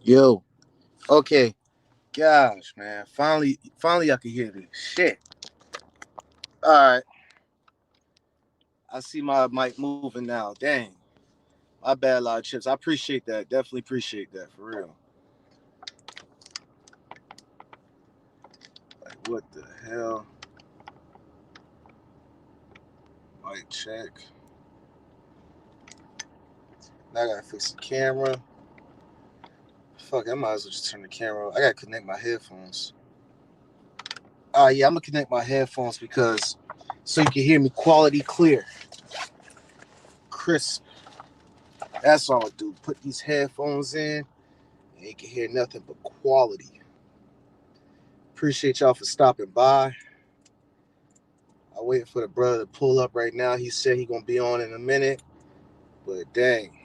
Yo, okay, gosh, man, finally, I can hear this shit. All right, I see my mic moving now. Dang, my bad, lot of chips. I appreciate that. Definitely appreciate that for real. Like, what the hell? Mic check. Now I gotta fix the camera. Fuck, I might as well just turn the camera on. I gotta connect my headphones. Yeah, I'm gonna connect my headphones because so you can hear me quality clear, crisp. That's all I do. Put these headphones in, and you can hear nothing but quality. Appreciate y'all for stopping by. I'm waiting for the brother to pull up right now. He said he gonna be on in a minute, but dang,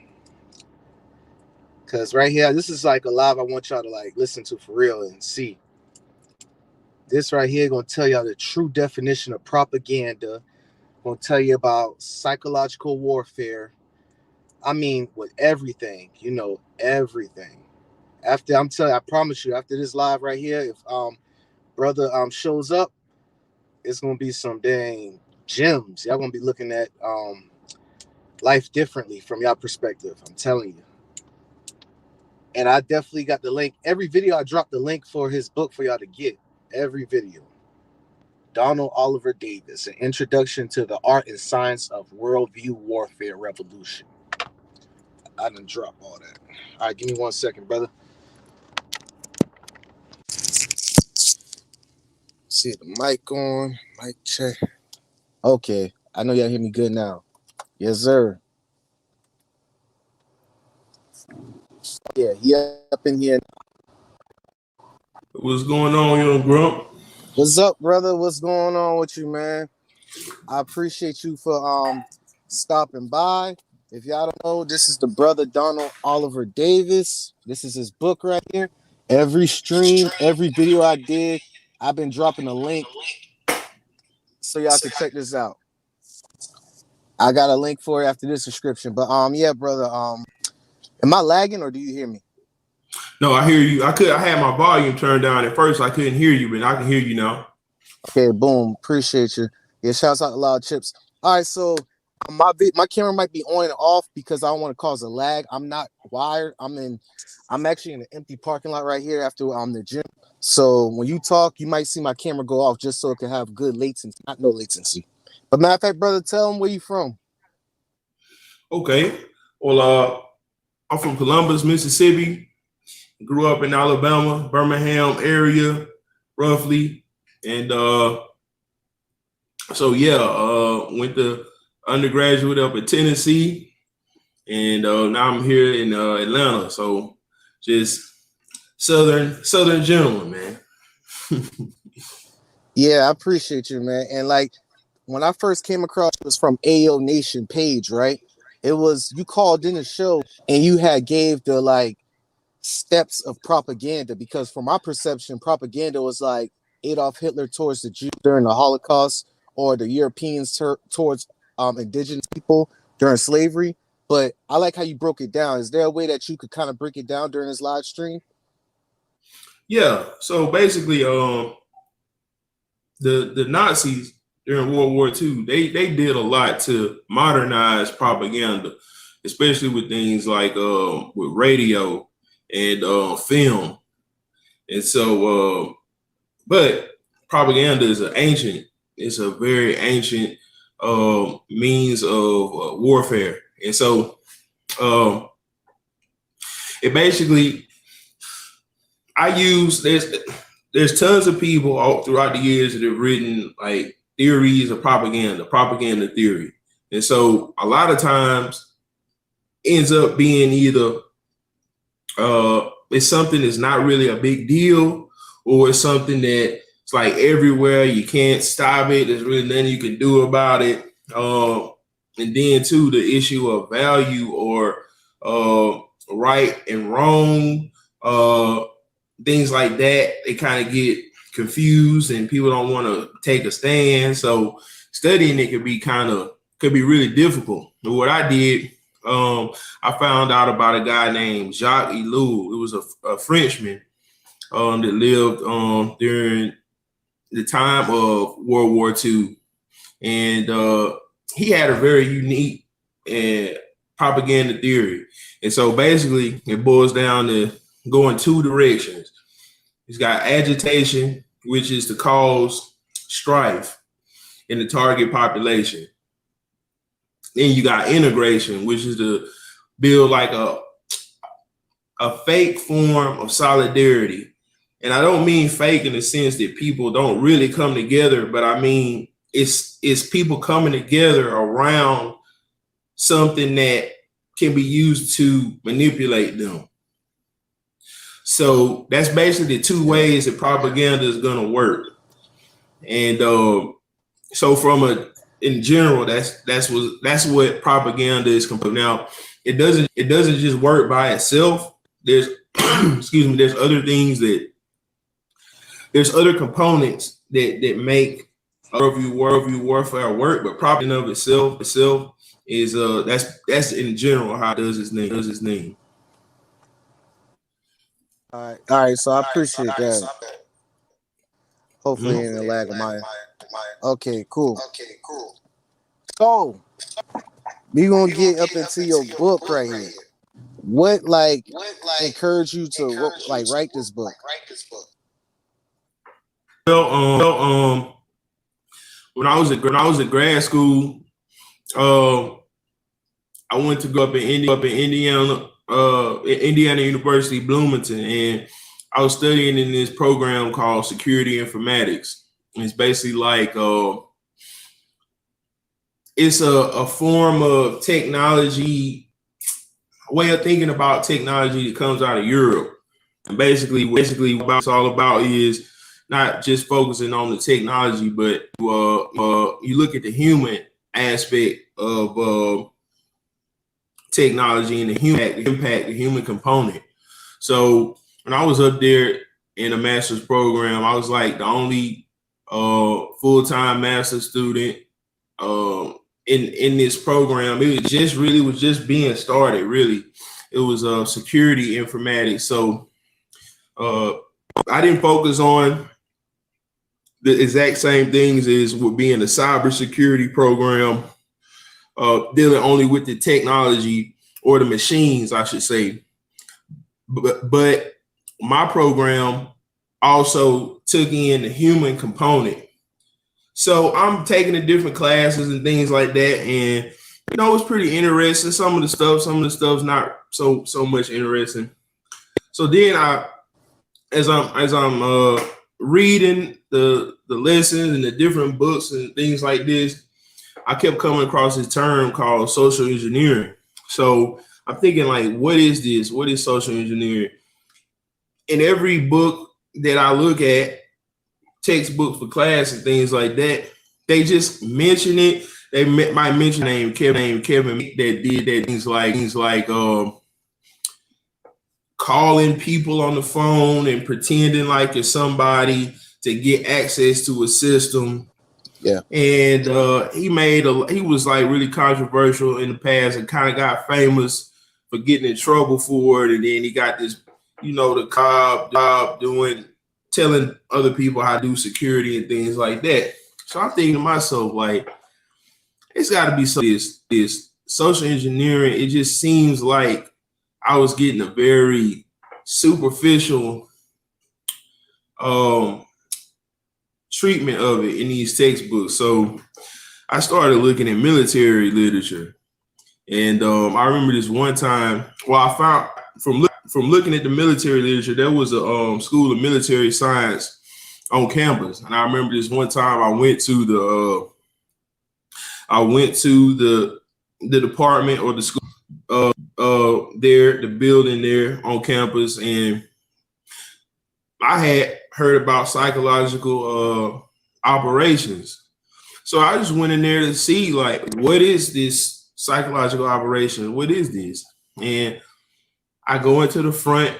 cause right here, this is like a live. I want y'all to like listen to for real and see. This right here gonna tell y'all the true definition of propaganda. Gonna tell you about psychological warfare. I mean, with everything, everything. After I'm telling, I promise you, after this live right here, if brother shows up, it's gonna be some dang gems. Y'all gonna be looking at life differently from y'all perspective. I'm telling you. And I definitely got the link. Every video I dropped the link for his book for y'all to get. Every video. Donald Oliver Davis, An Introduction to the Art and Science of Worldview Warfare Revolution. I done drop all that. All right, give me 1 second, brother. See the mic on. Mic check. Okay. I know y'all hear me good now. Yes, sir. Yeah, he up in here. What's going on, young Grump? What's up, brother? What's going on with you, man? I appreciate you for stopping by. If y'all don't know, this is the brother Donald Oliver Davis. This is his book right here. Every stream, every video I did, I've been dropping a link so y'all can check this out. I got a link for it after this description. But yeah, brother, am I lagging or do you hear me? No, I hear you. I had my volume turned down at first. I couldn't hear you, but I can hear you now. Okay, boom. Appreciate you. Yeah, shouts out to Loud Chips. All right, so my camera might be on and off because I don't want to cause a lag. I'm not wired. I'm actually in an empty parking lot right here after the gym. So when you talk, you might see my camera go off just so it can have good latency, not no latency. But matter of fact, brother, tell them where you from. Okay. Well, I'm from Columbus, Mississippi. Grew up in Alabama, Birmingham area, roughly. And went to undergraduate up in Tennessee. And now I'm here in Atlanta. So just Southern gentleman, man. Yeah, I appreciate you, man. And like when I first came across, it was from AyoNation page, right? It was you called in the show and you had gave the like steps of propaganda because from my perception, propaganda was like Adolf Hitler towards the Jews during the Holocaust or the Europeans towards indigenous people during slavery. But I like how you broke it down. Is there a way that you could kind of break it down during this live stream? Yeah. So basically, the Nazis during World War II, they did a lot to modernize propaganda, especially with things like with radio and film. And so, but propaganda is it's a very ancient means of warfare. And so it basically, there's tons of people all throughout the years that have written like theories of propaganda theory. And so a lot of times ends up being either it's something that's not really a big deal, or it's something that it's like everywhere, you can't stop it, there's really nothing you can do about it. And then too, the issue of value or right and wrong, things like that, they kind of get confused and people don't want to take a stand. So studying it could be really difficult. But what I did, I found out about a guy named Jacques Ellul. It was a Frenchman that lived during the time of World War II. And he had a very unique propaganda theory. And so basically it boils down to going two directions. He's got agitation, which is to cause strife in the target population. Then you got integration, which is to build like a fake form of solidarity. And I don't mean fake in the sense that people don't really come together, but I mean it's people coming together around something that can be used to manipulate them. So that's basically the two ways that propaganda is going to work. And so in general, that's what propaganda is. Now, it doesn't just work by itself. There's there's other components that make worldview warfare work, but propaganda of itself is that's in general how it does its name. All right. So I appreciate that. Hopefully, in the lag of mine. Okay, cool. So we gonna get up into your book right here. What encouraged you to write this book? Well, when I was at grad school, I went to go up in Indiana, Indiana University, Bloomington, and I was studying in this program called Security Informatics. And it's basically like it's a form of technology, a way of thinking about technology that comes out of Europe. And basically what it's all about is not just focusing on the technology, but you look at the human aspect of technology and the impact, the human component. So when I was up there in a master's program, I was like the only full-time master student in this program. It was just being started. Really, it was security informatics. So I didn't focus on the exact same things as would be in a cybersecurity program, dealing only with the technology or the machines, I should say. But my program also took in the human component. So I'm taking the different classes and things like that, and it's pretty interesting. Some of the stuff's not so much interesting. So then as I'm reading the lessons and the different books and things like this, I kept coming across this term called social engineering. So I'm thinking, like, what is this? What is social engineering? In every book that I look at, textbooks for class and things like that, they just mention it. They might mention name Kevin that did that things like calling people on the phone and pretending like you're somebody to get access to a system. Yeah. And he was like really controversial in the past and kind of got famous for getting in trouble for it. And then he got this, the job telling other people how to do security and things like that. So I'm thinking to myself, like, it's got to be this social engineering. It just seems like I was getting a very superficial treatment of it in these textbooks. So I started looking at military literature. And I remember this one time, I found from looking at the military literature, there was a school of military science on campus. And I remember this one time I went to the department or the school the building there on campus, and I had heard about psychological operations. So I just went in there to see, like, what is this psychological operation? What is this? And I go into the front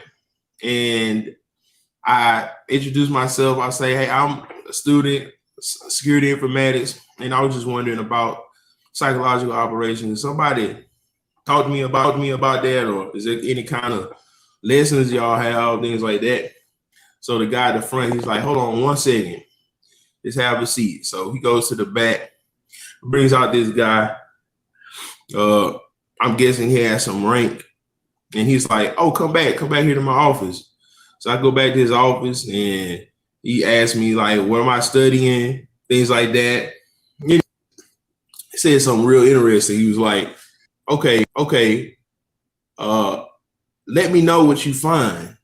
and I introduce myself. I say, hey, I'm a student, security informatics, and I was just wondering about psychological operations. Somebody Talk to me about that, or is there any kind of lessons y'all have, things like that? So the guy at the front, he's like, hold on 1 second. Just have a seat. So he goes to the back, brings out this guy. I'm guessing he has some rank. And he's like, oh, come back here to my office. So I go back to his office and he asked me, like, what am I studying? Things like that. He said something real interesting. He was like, okay, let me know what you find.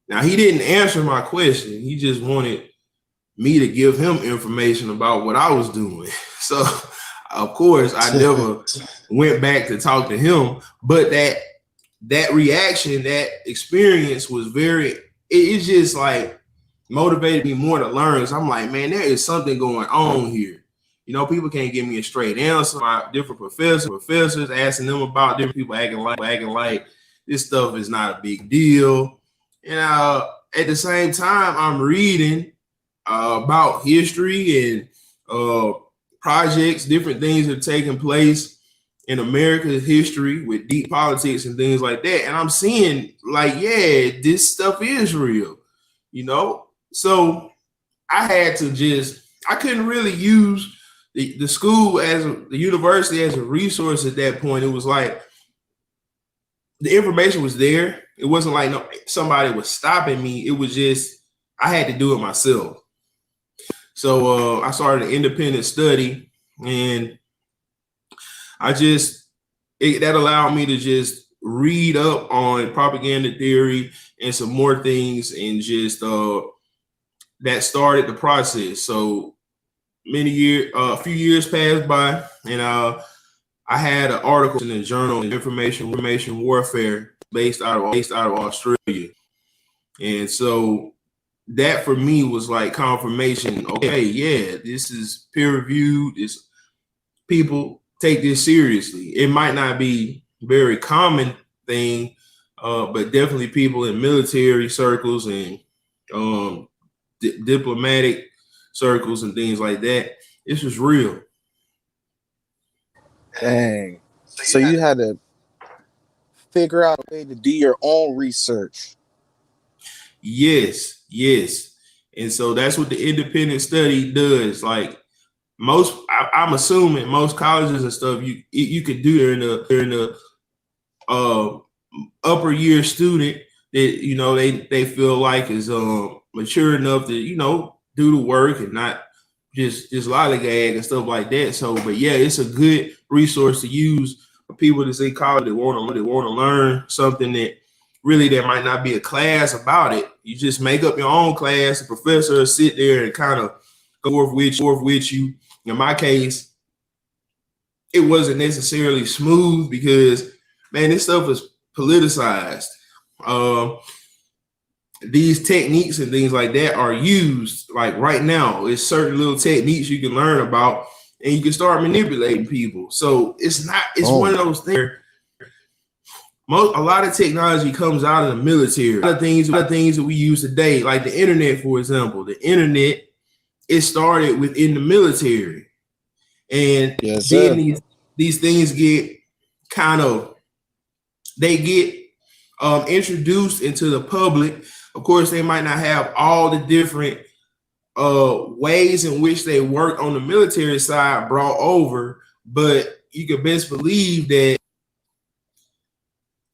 Now, he didn't answer my question. He just wanted me to give him information about what I was doing. So, of course, I never went back to talk to him. But that reaction, that experience was it's just like motivated me more to learn. So I'm like, man, there is something going on here. You know, people can't give me a straight answer. My different professors asking them about different people acting like this stuff is not a big deal. And at the same time, I'm reading about history and projects, different things that are taking place in America's history with deep politics and things like that. And I'm seeing like, yeah, this stuff is real, you know? So I had to I couldn't really use the school the university as a resource at that point. It was like the information was there. It wasn't like somebody was stopping me. It was just, I had to do it myself. So I started an independent study, and that allowed me to just read up on propaganda theory and some more things, and just that started the process. So a few years passed by, and I had an article in the journal, Information Warfare, based out of Australia. And so that for me was like confirmation. Okay, yeah, this is peer reviewed. People take this seriously. It might not be a very common thing, but definitely people in military circles and diplomatic circles and things like that, this was real. Dang. So you had to figure out a way to do your own research. Yes. And so that's what the independent study does. Like I'm assuming most colleges and stuff, you could do during the upper year student that, you know, they feel like is mature enough to, you know, do the work and not just lollygag and stuff like that. So, but yeah, it's a good resource to use for people that's in college that want to learn something that really there might not be a class about it. You just make up your own class. The professor will sit there and kind of go forth with you. In my case, it wasn't necessarily smooth because, man, this stuff is politicized. These techniques and things like that are used like right now. It's certain little techniques you can learn about, and you can start manipulating people. So it's one of those things. A lot of technology comes out of the military. A lot of things that we use today, like the internet, for example. The internet, it started within the military, and then these things get introduced into the public. Of course, they might not have all the different ways in which they work on the military side brought over, but you can best believe that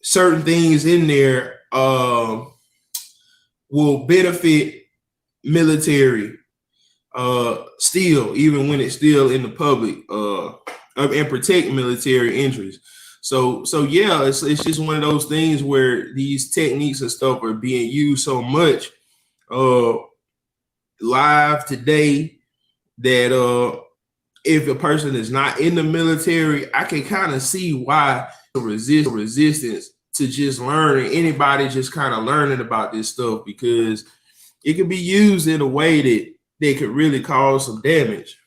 certain things in there will benefit military still, even when it's still in the public, and protect military interests. So yeah, it's just one of those things where these techniques and stuff are being used so much live today that if a person is not in the military, I can kind of see why the resistance to just learning, anybody just kind of learning about this stuff, because it can be used in a way that they could really cause some damage.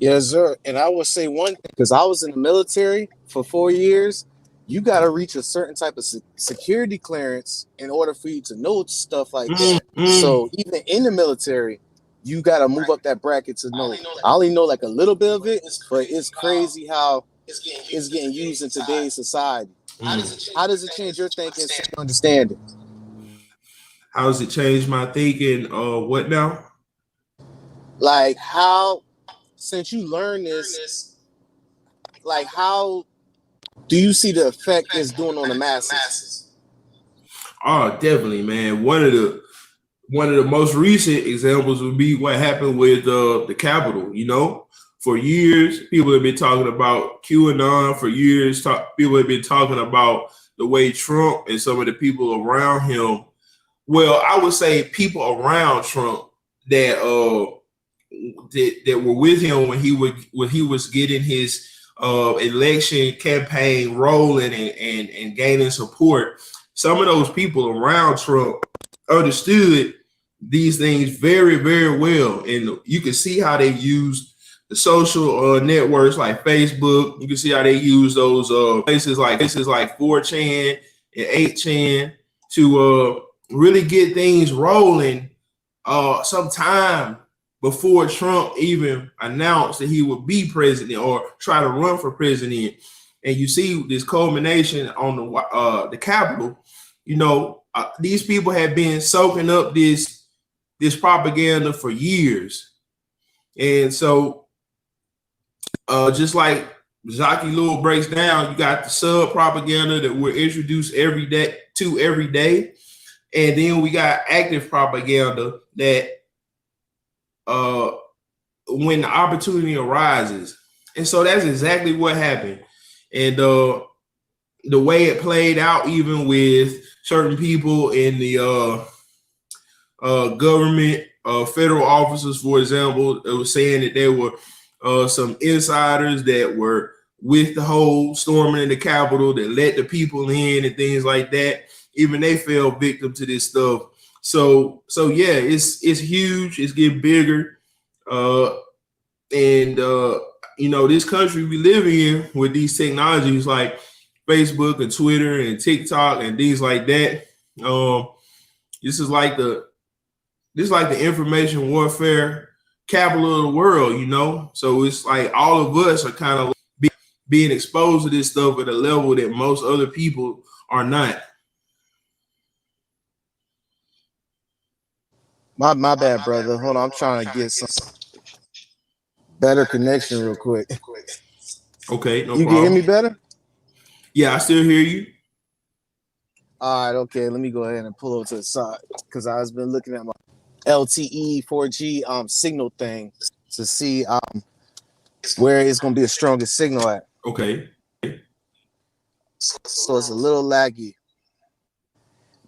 Yes, sir. And I would say one thing, because I was in the military for 4 years, you got to reach a certain type of security clearance in order for you to know stuff like that. So even in the military, you got to move up that bracket to know. I only know like a little bit of it, but it's crazy how is getting used in today's society. Mm. How does it change your thinking and understanding? How does it change my thinking? What now? Like how, since you learned this, like how do you see the effect it's doing on the masses? Oh, definitely, man. One of the most recent examples would be what happened with the Capitol. You know, for years people have been talking about QAnon. For years, people have been talking about the way Trump and some of the people around him. Well, I would say people around Trump that that were with him when he was getting his election campaign rolling and gaining support. Some of those people around Trump understood these things very, very well, and you can see how they used the social networks like Facebook. You can see how they use those places like 4chan and 8chan to really get things rolling sometime before Trump even announced that he would be president or try to run for president. And you see this culmination on the Capitol. You know, these people have been soaking up this propaganda for years. And so just like Jacques Ellul breaks down, you got the sub propaganda that we're introduced every day. And then we got active propaganda that when the opportunity arises. And so that's exactly what happened. And the way it played out, even with certain people in the government, federal officers, for example, it was saying that there were some insiders that were with the whole storming in the Capitol that let the people in and things like that. Even they fell victim to this stuff. So yeah, it's huge. It's getting bigger. You know, this country we live in with these technologies like Facebook and Twitter and TikTok and things like that. This is like the information warfare capital of the world, you know. So it's like all of us are kind of being exposed to this stuff at a level that most other people are not. My bad, brother. Hold on, I'm trying to get some better connection real quick. Okay, no you problem. Can hear me better? Yeah, I still hear you. All right, okay. Let me go ahead and pull over to the side because I've been looking at my LTE 4G signal thing to see where it's gonna be the strongest signal at. Okay. So it's a little laggy.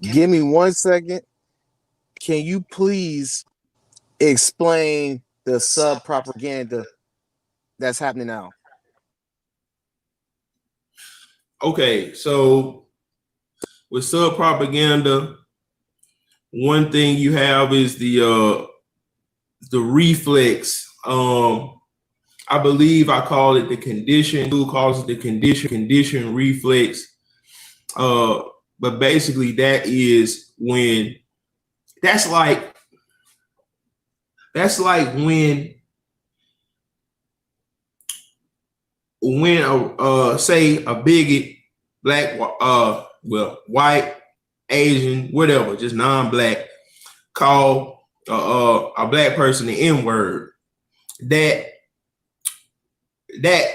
Give me 1 second. Can you please explain the sub propaganda that's happening now? Okay, so with sub propaganda, one thing you have is the reflex. I believe I call it the condition. Who calls it the condition reflex? But basically, that is when that's like when say a bigot, black, white, Asian, whatever, just non-black, call a black person the N-word. That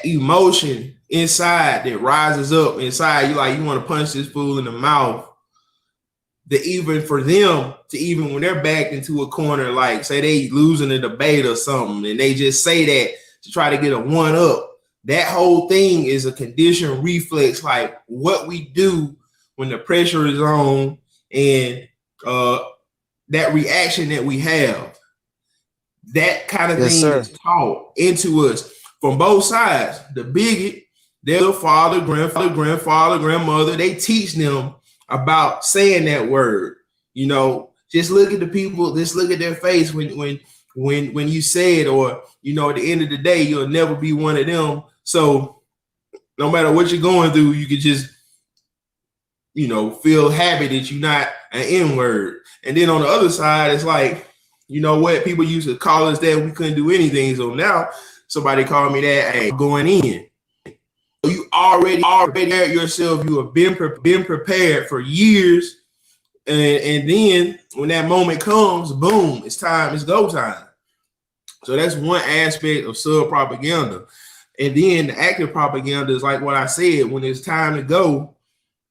emotion inside that rises up inside you, like you want to punch this fool in the mouth. That even for them to, even when they're backed into a corner, like say they losing a debate or something, and they just say that to try to get a one up. That whole thing is a conditioned reflex, like what we do when the pressure is on, and that reaction that we have. That kind of thing is taught into us from both sides. The bigot, their father, grandfather, grandmother, they teach them about saying that word. You know, just look at the people, just look at their face when you say it, or, you know, at the end of the day, you'll never be one of them. So no matter what you're going through, you can just, you know, feel happy that you're not an N-word. And then on the other side, it's like, you know what? People used to call us that. We couldn't do anything. So now somebody called me that, hey, going in. already prepared yourself. You have been prepared for years, and then when that moment comes, boom, it's time. It's go time. So that's one aspect of sub propaganda. And then the active propaganda is like what I said. When it's time to go,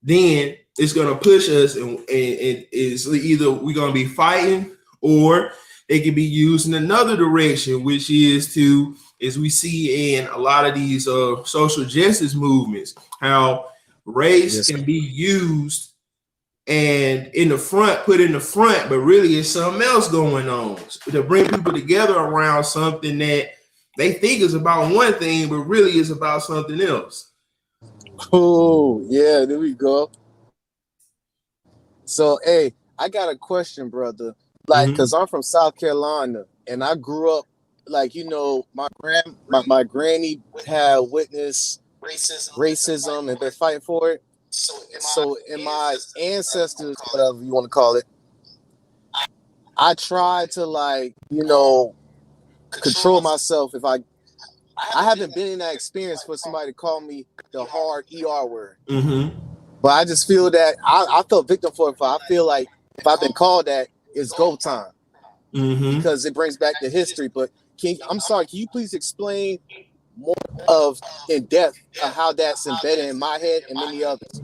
then it's gonna push us, and it's either we're gonna be fighting, or it can be used in another direction, which is to, as we see in a lot of these social justice movements, how race can be used and put in the front, but really it's something else going on to bring people together around something that they think is about one thing, but really is about something else. Oh, yeah, there we go. So, hey, I got a question, brother. Like, because I'm from South Carolina, and I grew up, like, you know, my granny had witnessed racism and been fighting for it. So in my ancestors, whatever you want to call it, I tried to, like, you know, control myself. If I haven't been in that experience for somebody to call me the hard ER word. But I just feel that I felt victim for it. I feel like if I've been called that, it's go time. Because it brings back the history. But I'm sorry, can you please explain more in depth of how that's embedded in my head and many others?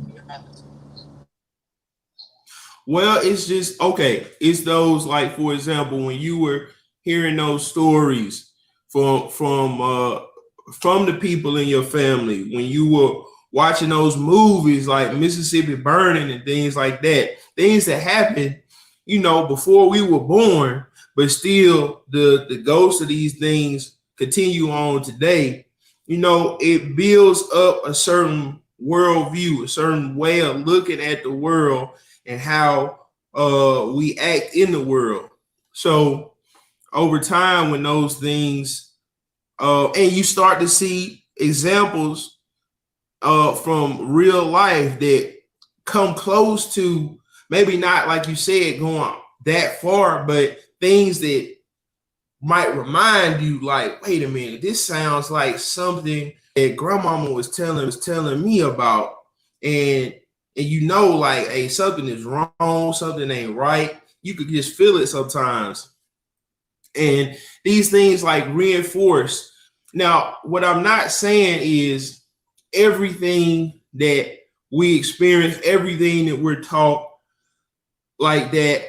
Well, it's just, okay, it's those, like, for example, when you were hearing those stories from the people in your family, when you were watching those movies like Mississippi Burning and things like that, things that happened, you know, before we were born, but still the ghosts of these things continue on today. You know, it builds up a certain worldview, a certain way of looking at the world and how we act in the world. So over time, when those things, and you start to see examples from real life that come close to, maybe not like you said going that far, but things that might remind you, like, wait a minute, this sounds like something that grandmama was telling me about, and you know, like, hey, something is wrong, something ain't right. You could just feel it sometimes, and these things like reinforce. Now, what I'm not saying is everything that we experience, everything that we're taught like that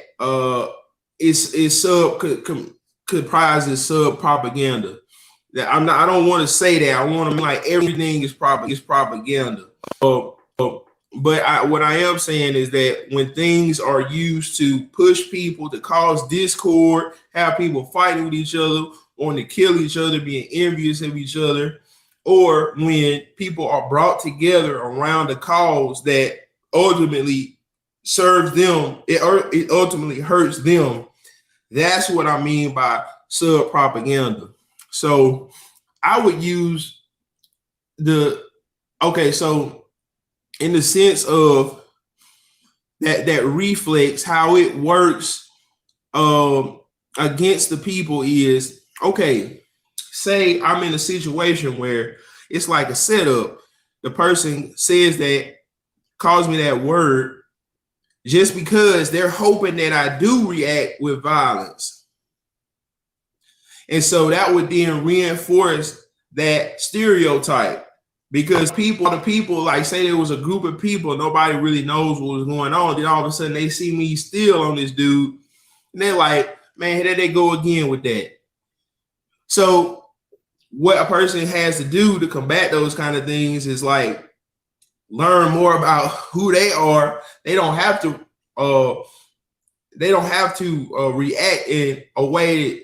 is comprises sub propaganda. That I don't want to say that. I want to be like everything is propaganda. But what I am saying is that when things are used to push people, to cause discord, have people fighting with each other, or to kill each other, being envious of each other, or when people are brought together around a cause that ultimately serves them, it ultimately hurts them. That's what I mean by sub propaganda. So I would use so in the sense of that reflex, how it works against the people is, okay, say I'm in a situation where it's like a setup. The person says that, calls me that word, just because they're hoping that I do react with violence. And so that would then reinforce that stereotype, because the people, like, say there was a group of people, nobody really knows what was going on. Then all of a sudden they see me still on this dude, and they're like, man, there they go again with that. So what a person has to do to combat those kind of things is, like, learn more about who they are. They don't have to react in a way that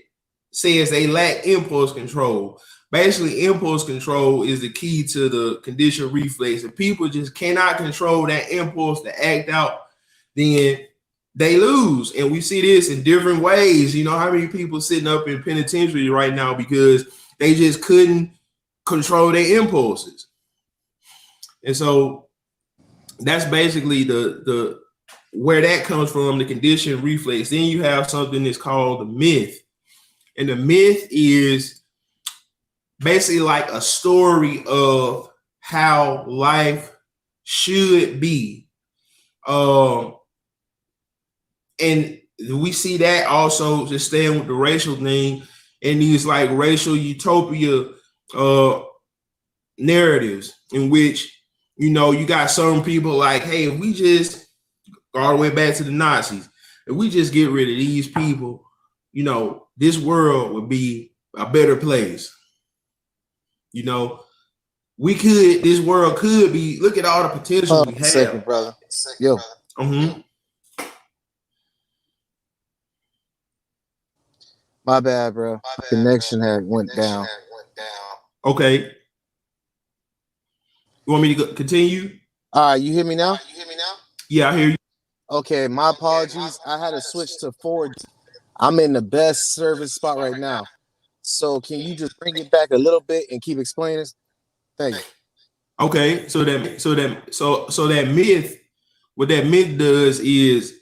says they lack impulse control. Basically, impulse control is the key to the conditioned reflex. If people just cannot control that impulse to act out, then they lose. And we see this in different ways. You know, how many people sitting up in penitentiary right now because they just couldn't control their impulses. And so that's basically the where that comes from, the conditioned reflex. Then you have something that's called the myth. And the myth is basically like a story of how life should be. And we see that also, just staying with the racial thing, and these like racial utopia narratives in which, you know, you got some people like, hey, if we just go all the way back to the Nazis, if we just get rid of these people, you know, this world would be a better place. You know, this world could be, look at all the potential we have. Second, brother. Yo. My bad, bro. Connection had went down. Okay. You want me to continue? All right, you hear me now? Yeah, I hear you. Okay, my apologies. I had to switch to 4G. I'm in the best service spot right now. So can you just bring it back a little bit and keep explaining? Thank you. Okay, so that myth, what that myth does is,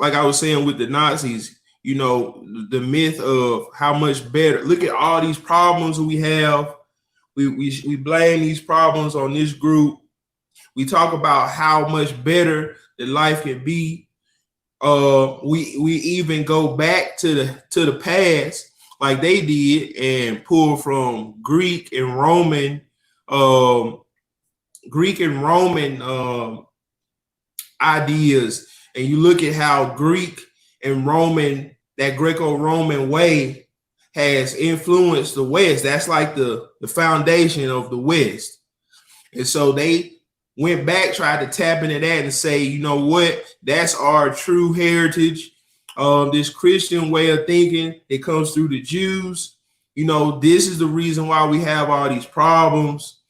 like I was saying with the Nazis, you know, the myth of how much better. Look at all these problems we have. We blame these problems on this group. We talk about how much better the life can be. We even go back to the past like they did and pull from Greek and Roman ideas, and you look at how Greek and Roman, that Greco-Roman way has influenced the West. That's like the foundation of the West. And so they went back, tried to tap into that and say, you know what, that's our true heritage. This Christian way of thinking, it comes through the Jews. You know, this is the reason why we have all these problems.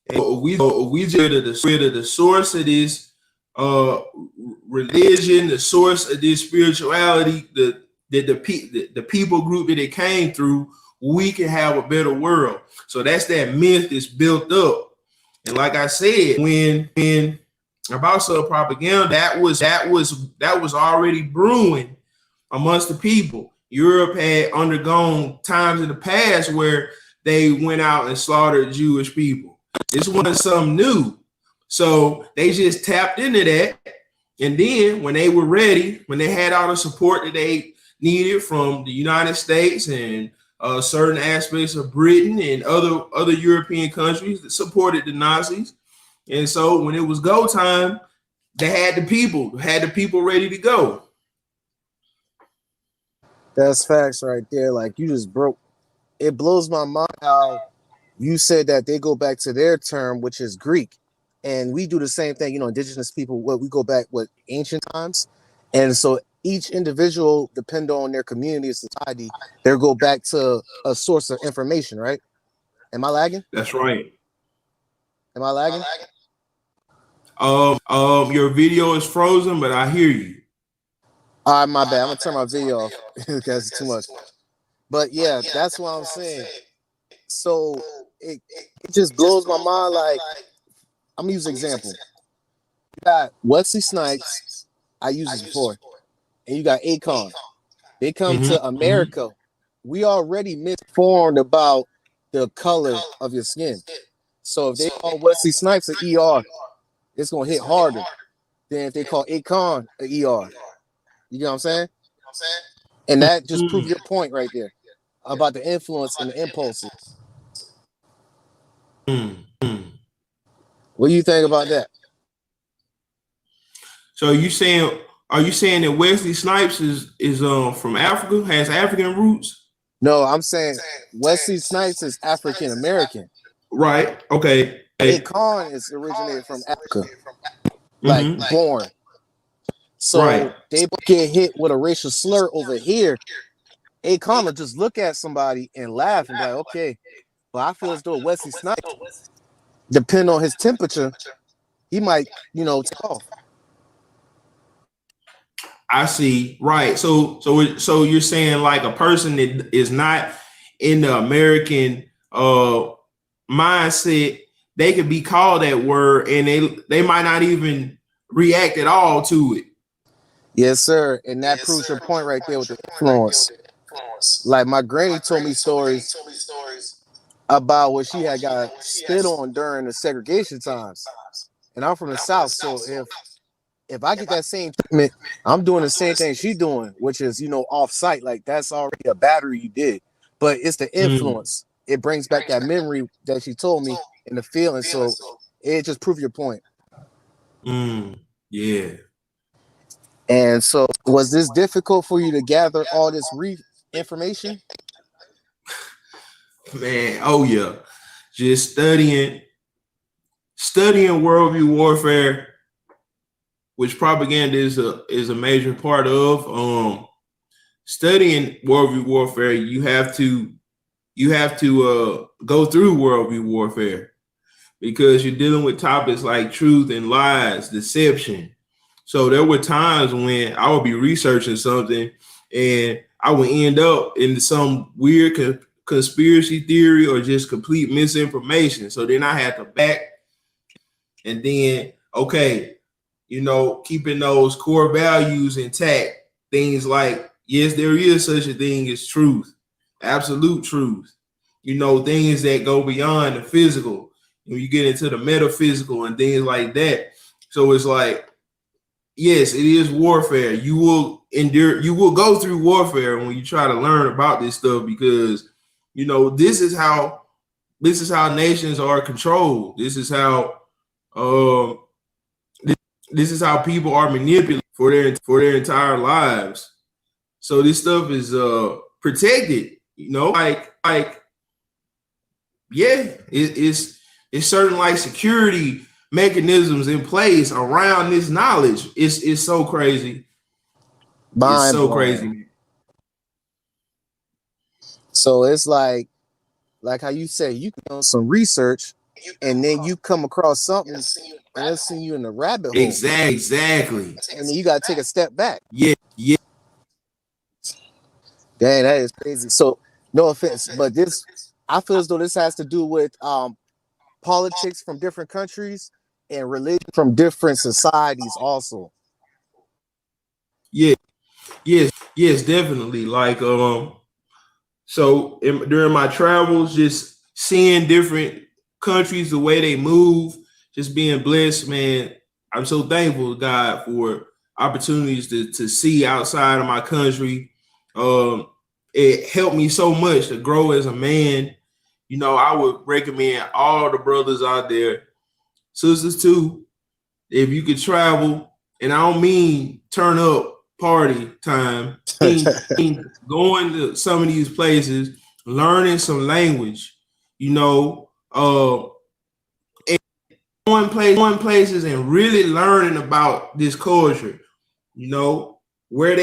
And we just rid of the source of this religion, the source of this spirituality, the people group that it came through, we can have a better world. So that's that myth that's built up. And like I said, when about some propaganda, that was already brewing amongst the people. Europe had undergone times in the past where they went out and slaughtered Jewish people. This wasn't something new. So they just tapped into that. And then when they were ready, when they had all the support that they needed from the United States and certain aspects of Britain and other European countries that supported the Nazis. And so when it was go time, they had the people ready to go. That's facts right there. Like, you just broke. It blows my mind how you said that they go back to their term, which is Greek. And we do the same thing, you know, indigenous people, we go back with ancient times. And so each individual, depend on their community or society, they go back to a source of information, right? Am I lagging? That's right. Am I lagging? Your video is frozen, but I hear you. All right, my bad. I'm gonna turn my video off because it's too much. But yeah, that's what I'm saying. So it just blows my mind. Like, I'm gonna use an example. You got Wesley Snipes. I used this before. And you got Akon. They come to America. We already misinformed about the color of your skin. So if they call Wesley Snipes an ER, it's gonna hit harder than if they call Akon an ER. You know what I'm saying? And that just proves your point right there about the influence and the impulses. What do you think about that? So are you saying that Wesley Snipes is from Africa, has African roots? No, I'm saying Wesley Snipes is African American. Right. Okay. Akon is originated from Africa, like born. So they get hit with a racial slur over here. Akon will just look at somebody and laugh and be like, okay, but I feel as though Wesley Snipes, depending on his temperature, he might, take off. I see. Right. So you're saying like a person that is not in the American mindset, they could be called that word and they might not even react at all to it. Yes, sir. And that proves your point right there with the influence. Like, my granny told me stories about what she had got spit on during the segregation times. And I'm from the South, so if I get that same treatment, I'm doing the same thing she doing, which is, off site. Like, that's already a battery you did. But it's the Mm, influence. It brings back that memory that she told me and the feeling. So it just proves your point. yeah. And so, was this difficult for you to gather all this information? Man, oh yeah. Just studying worldview warfare, which propaganda is a major part of. Studying worldview warfare, you have to go through worldview warfare because you're dealing with topics like truth and lies, deception. So there were times when I would be researching something and I would end up in some weird conspiracy theory or just complete misinformation. So then I had to back and then, okay, keeping those core values intact. Things like, yes, there is such a thing as truth, absolute truth. Things that go beyond the physical. When you get into the metaphysical and things like that. So it's like, yes, it is warfare. You will endure, you will go through warfare when you try to learn about this stuff because, this is how nations are controlled. This is how um, this is how people are manipulated for their entire lives. So this stuff is protected, like yeah, it's certain like security mechanisms in place around this knowledge. It's so crazy. It's Mind so blowing. crazy. So it's like how you say, you can do some research and then you come across something and it'll send you in the rabbit hole. Exactly. And then you got to take a step back. Yeah. Dang, that is crazy. So no offense, but I feel as though this has to do with politics from different countries and religion from different societies also. Yeah. Yes, definitely. Like so during my travels, just seeing different countries, the way they move, just being blessed, man. I'm so thankful to God for opportunities to see outside of my country. It helped me so much to grow as a man. I would recommend all the brothers out there, sisters too, if you could travel, and I don't mean turn up party time, I mean going to some of these places, learning some language, and going places and really learning about this culture, where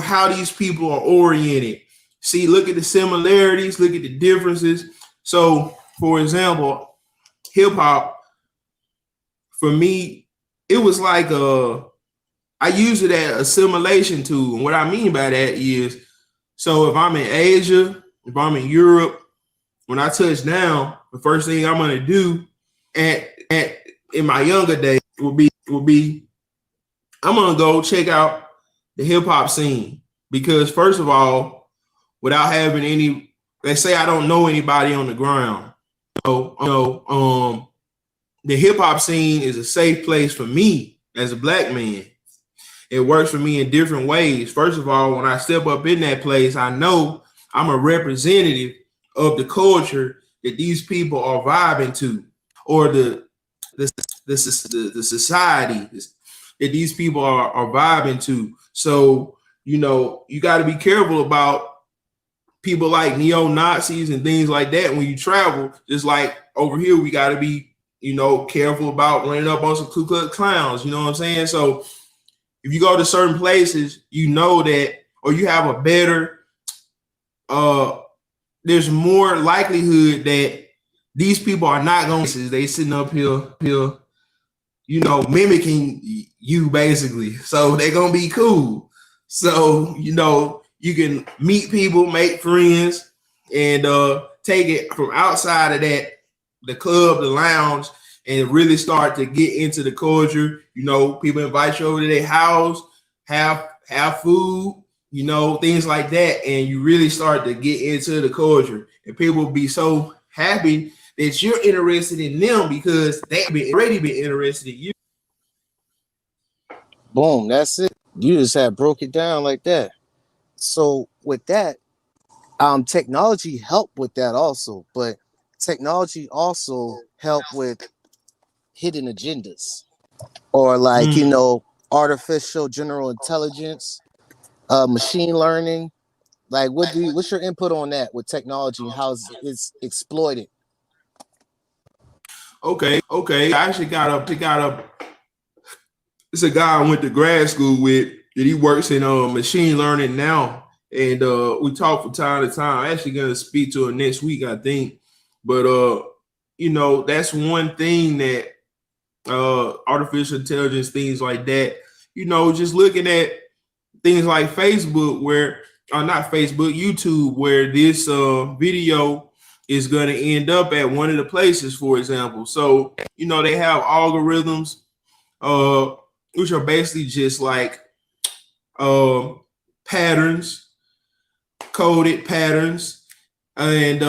how these people are oriented. See, look at the similarities, look at the differences. So, for example, hip hop, for me, it was like I use it as assimilation tool. And what I mean by that is, so if I'm in Asia, if I'm in Europe, when I touch down, the first thing I'm gonna do at in my younger days will be I'm gonna go check out the hip hop scene because first of all, without having any, let's say I don't know anybody on the ground, the hip hop scene is a safe place for me as a black man. It works for me in different ways. First of all, when I step up in that place, I know I'm a representative of the culture that these people are vibing to, or the society that these people are vibing to. So, you got to be careful about people like neo-Nazis and things like that when you travel. Just like over here, we got to be, careful about running up on some Ku Klux Klans. You know what I'm saying? So if you go to certain places, that, or you have a better, there's more likelihood that these people are not going to, they sitting up here, mimicking you basically. So they're going to be cool. So, you can meet people, make friends, and take it from outside of that, the club, the lounge, and really start to get into the culture. People invite you over to their house, have food, things like that, and you really start to get into the culture. And people be so happy that you're interested in them because they've already been interested in you. Boom, that's it. You just had broke it down like that. So with that, technology helped with that also, but technology also helped with hidden agendas, or like artificial general intelligence, machine learning. Like, what's your input on that with technology and how it's exploited? Okay. I actually got a. It's a guy I went to grad school with that he works in machine learning now, and we talk from time to time. I'm actually gonna speak to him next week, I think. But that's one thing that artificial intelligence, things like that. Just looking at things like Facebook, where not Facebook, YouTube, where this video is going to end up at one of the places, for example. So they have algorithms, which are basically just like patterns, coded patterns, and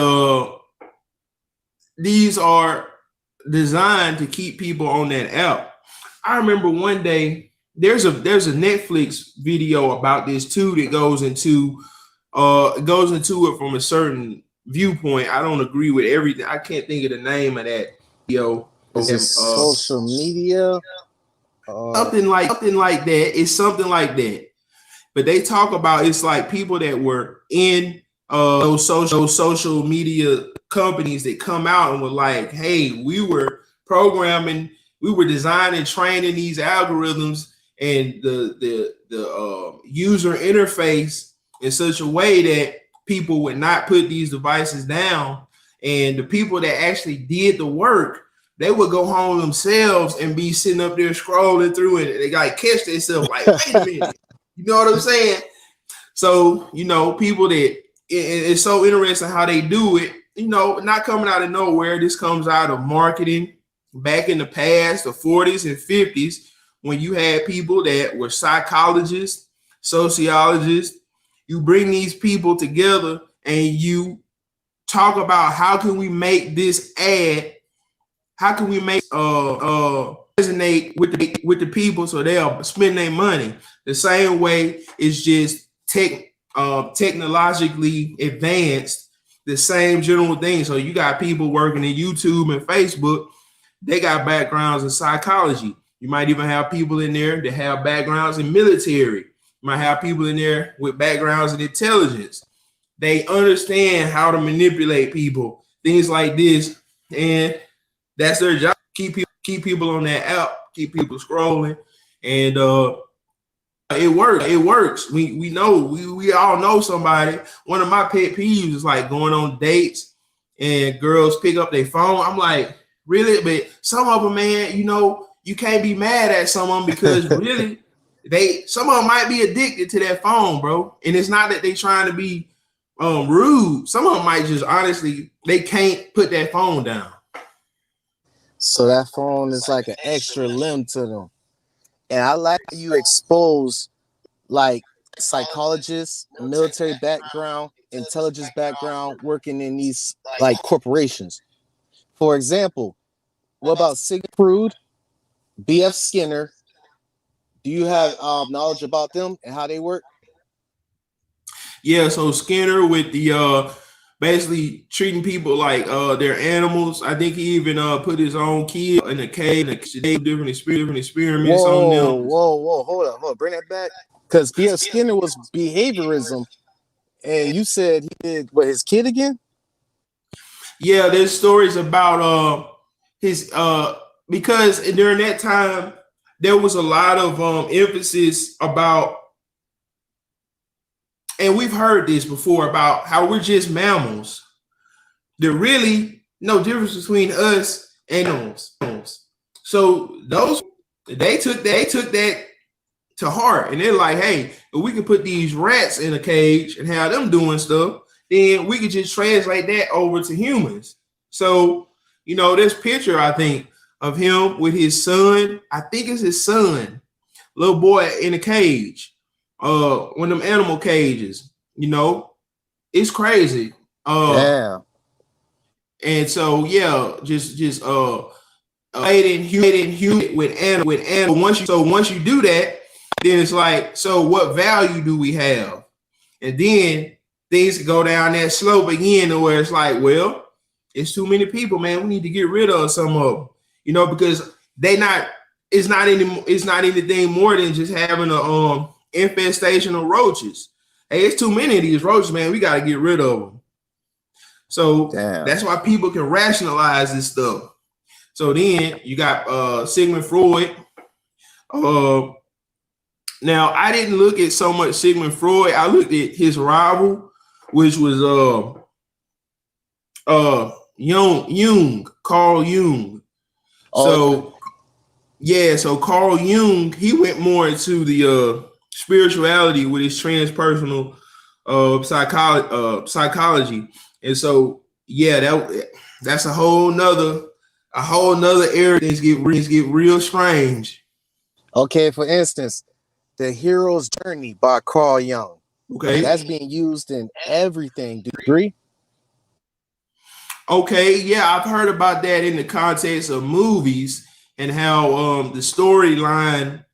these are designed to keep people on that app. I remember one day there's a Netflix video about this too that goes into it from a certain viewpoint. I don't agree with everything. I can't think of the name of that video. Is it social media? Something like that. It's something like that. But they talk about, it's like people that were in those social media companies that come out and were like, hey, we were programming, we were designing, training these algorithms and the user interface in such a way that people would not put these devices down. And the people that actually did the work, they would go home themselves and be sitting up there scrolling through it. And they got to catch themselves like, wait a minute. You know what I'm saying? So, people that it's so interesting how they do it, not coming out of nowhere. This comes out of marketing back in the past, the 40s and 50s, when you had people that were psychologists, sociologists. You bring these people together and you talk about how can we make this ad, how can we make resonate with the people so they'll spend their money. The same way it's just technologically advanced, the same general thing. So you got people working in YouTube and Facebook, they got backgrounds in psychology. You might even have people in there that have backgrounds in military. You might have people in there with backgrounds in intelligence. They understand how to manipulate people, things like this, and that's their job. Keep people on that app, keep people scrolling, and it works. We know, we all know somebody. One of my pet peeves is like going on dates and girls pick up their phone. I'm like, really? But some of them, man, you can't be mad at some of them because really, some of them might be addicted to that phone, bro. And it's not that they trying to be rude. Some of them might just honestly, they can't put that phone down. So that phone is like an extra limb to them. And I like you expose like psychologists, military background, intelligence background, working in these like corporations. For example, what about Sigmund Freud, B.F. Skinner? Do you have knowledge about them and how they work? Yeah, so Skinner with the basically treating people like they're animals. I think he even put his own kid in a cage and did different experiments on them. Whoa, hold up, bring that back. Because B.F. Skinner was behaviorism, and you said he did what, his kid again? Yeah, there's stories about his because during that time there was a lot of emphasis about, and we've heard this before, about how we're just mammals. There really no difference between us and animals. So those they took that to heart, and they're like, hey, if we can put these rats in a cage and have them doing stuff, then we could just translate that over to humans. So, this picture, I think, of him with his son, I think it's his son, little boy in a cage, one of them animal cages, it's crazy. Yeah. And so yeah, just made in human with animal. Once you do that, then it's like, so what value do we have? And then things go down that slope again, to where it's like, well, it's too many people, man. We need to get rid of some of them, because it's not anything more than just having a infestation of roaches. Hey, it's too many of these roaches, man. We got to get rid of them. So that's why people can rationalize this stuff. So then you got Sigmund Freud. Now I didn't look at so much Sigmund Freud. I looked at his rival, which was Carl Jung. So so Carl Jung, he went more into the spirituality with his transpersonal psychology. And so that's a whole nother area. Things get real strange. Okay, for instance, The Hero's Journey by Carl Jung. Okay, that's being used in everything. Do you agree? Okay, yeah, I've heard about that in the context of movies and how the storyline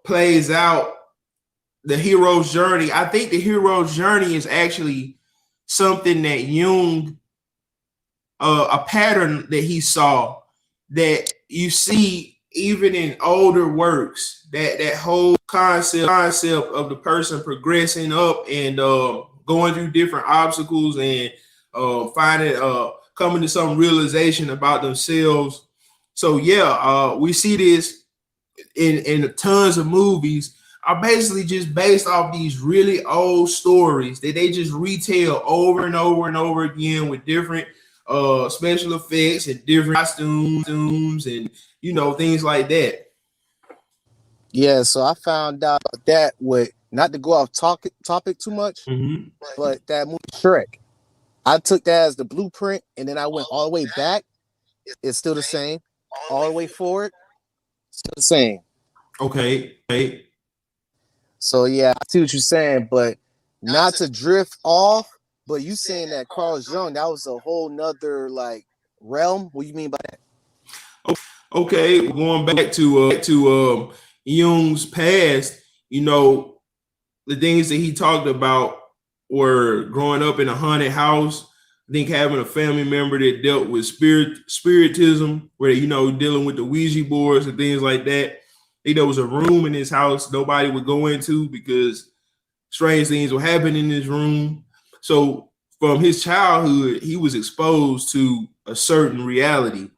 plays out. The hero's journey. I think the hero's journey is actually something that Jung, a pattern that he saw, that you see even in older works, that whole concept of the person progressing up and going through different obstacles and coming to some realization about themselves. So we see this in tons of movies, are basically just based off these really old stories that they just retell over and over and over again with different special effects and different costumes and things like that. Yeah, so I found out that with, not to go off topic too much, but that movie Shrek, I took that as the blueprint, and then I went all the way back. It's still the same. All the way forward, still the same. Okay. So yeah, I see what you're saying, but not to drift off. But you saying that Carl Jung, that was a whole nother like realm. What do you mean by that? Okay, going back to Jung's past, the things that he talked about were growing up in a haunted house. I think having a family member that dealt with spiritism, where dealing with the Ouija boards and things like that. I think there was a room in his house nobody would go into because strange things would happen in his room. So from his childhood, he was exposed to a certain reality.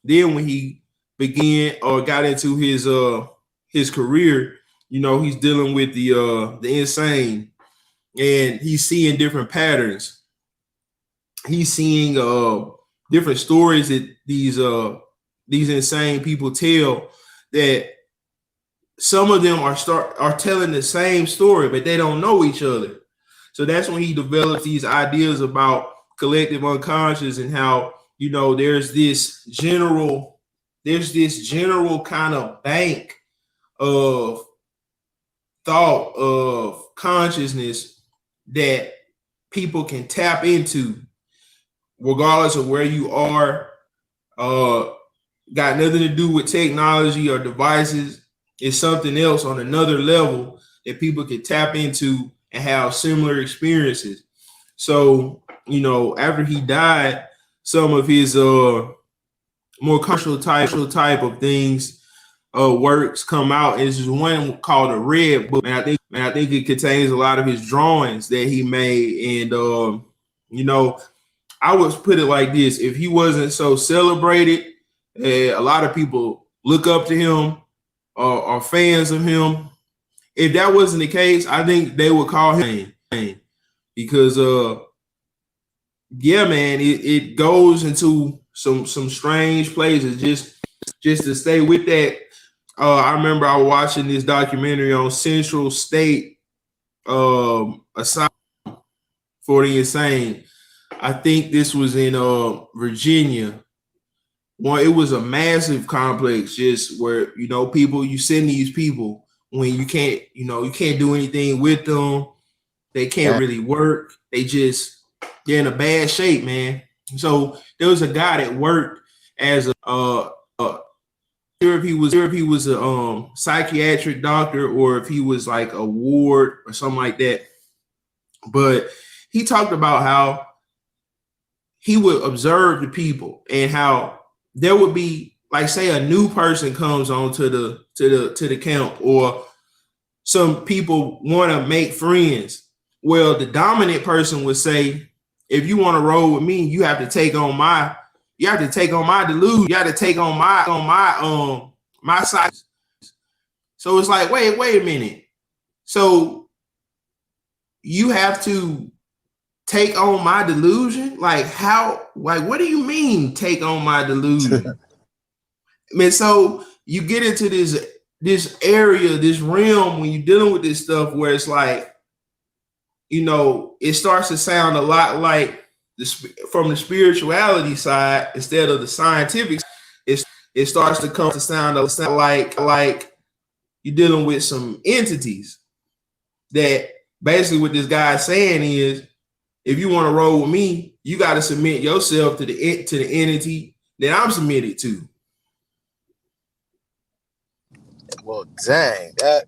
Then when he began or got into his career, he's dealing with the insane, and he's seeing different patterns. He's seeing different stories that these insane people tell, that some of them are telling the same story, but they don't know each other. So that's when he develops these ideas about collective unconscious and how there's this general kind of bank of thought, of consciousness that people can tap into regardless of where you are. Got nothing to do with technology or devices. It's something else on another level that people can tap into and have similar experiences. So, after he died, some of his more commercial type of things, works come out. And there's one called a Red Book, and I think it contains a lot of his drawings that he made. And I would put it like this: if he wasn't so celebrated, a lot of people look up to him, are fans of him. If that wasn't the case, I think they would call him, because man, it goes into some strange places. Just to stay with that, I remember I was watching this documentary on Central State Asylum for the Insane. I think this was in Virginia. It was a massive complex, just where you send these people when you can't do anything with them. They can't really work. They're in a bad shape, man. So there was a guy that worked as a if he was a psychiatric doctor or if he was like a ward or something like that. But he talked about how he would observe the people and how there would be, like, say a new person comes on to the camp, or some people want to make friends. Well, the dominant person would say, if you want to roll with me, you have to take on my delusion. You have to take on my side. So it's like, wait a minute. So you have to take on my delusion? Like, how, like, what do you mean take on my delusion? I mean, so you get into this area, this realm when you're dealing with this stuff where it's like, you know, it starts to sound a lot like from the spirituality side instead of the scientific. It starts to come to sound like you're dealing with some entities that basically what this guy's saying is, if you want to roll with me, you got to submit yourself to the entity that I'm submitted to. Well, dang, that,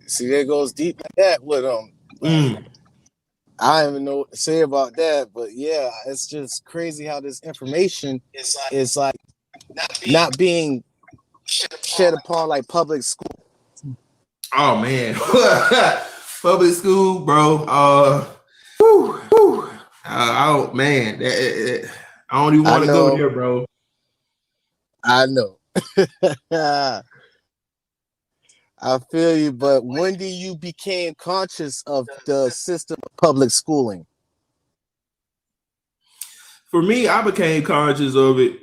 see, that goes deep like that with I don't even know what to say about that, but yeah, it's just crazy how this information is like not being shed upon like public school. Oh man, public school, bro. Oh man, I don't even want to go there, bro. I know. I feel you, but when do you became conscious of the system of public schooling? For me, I became conscious of it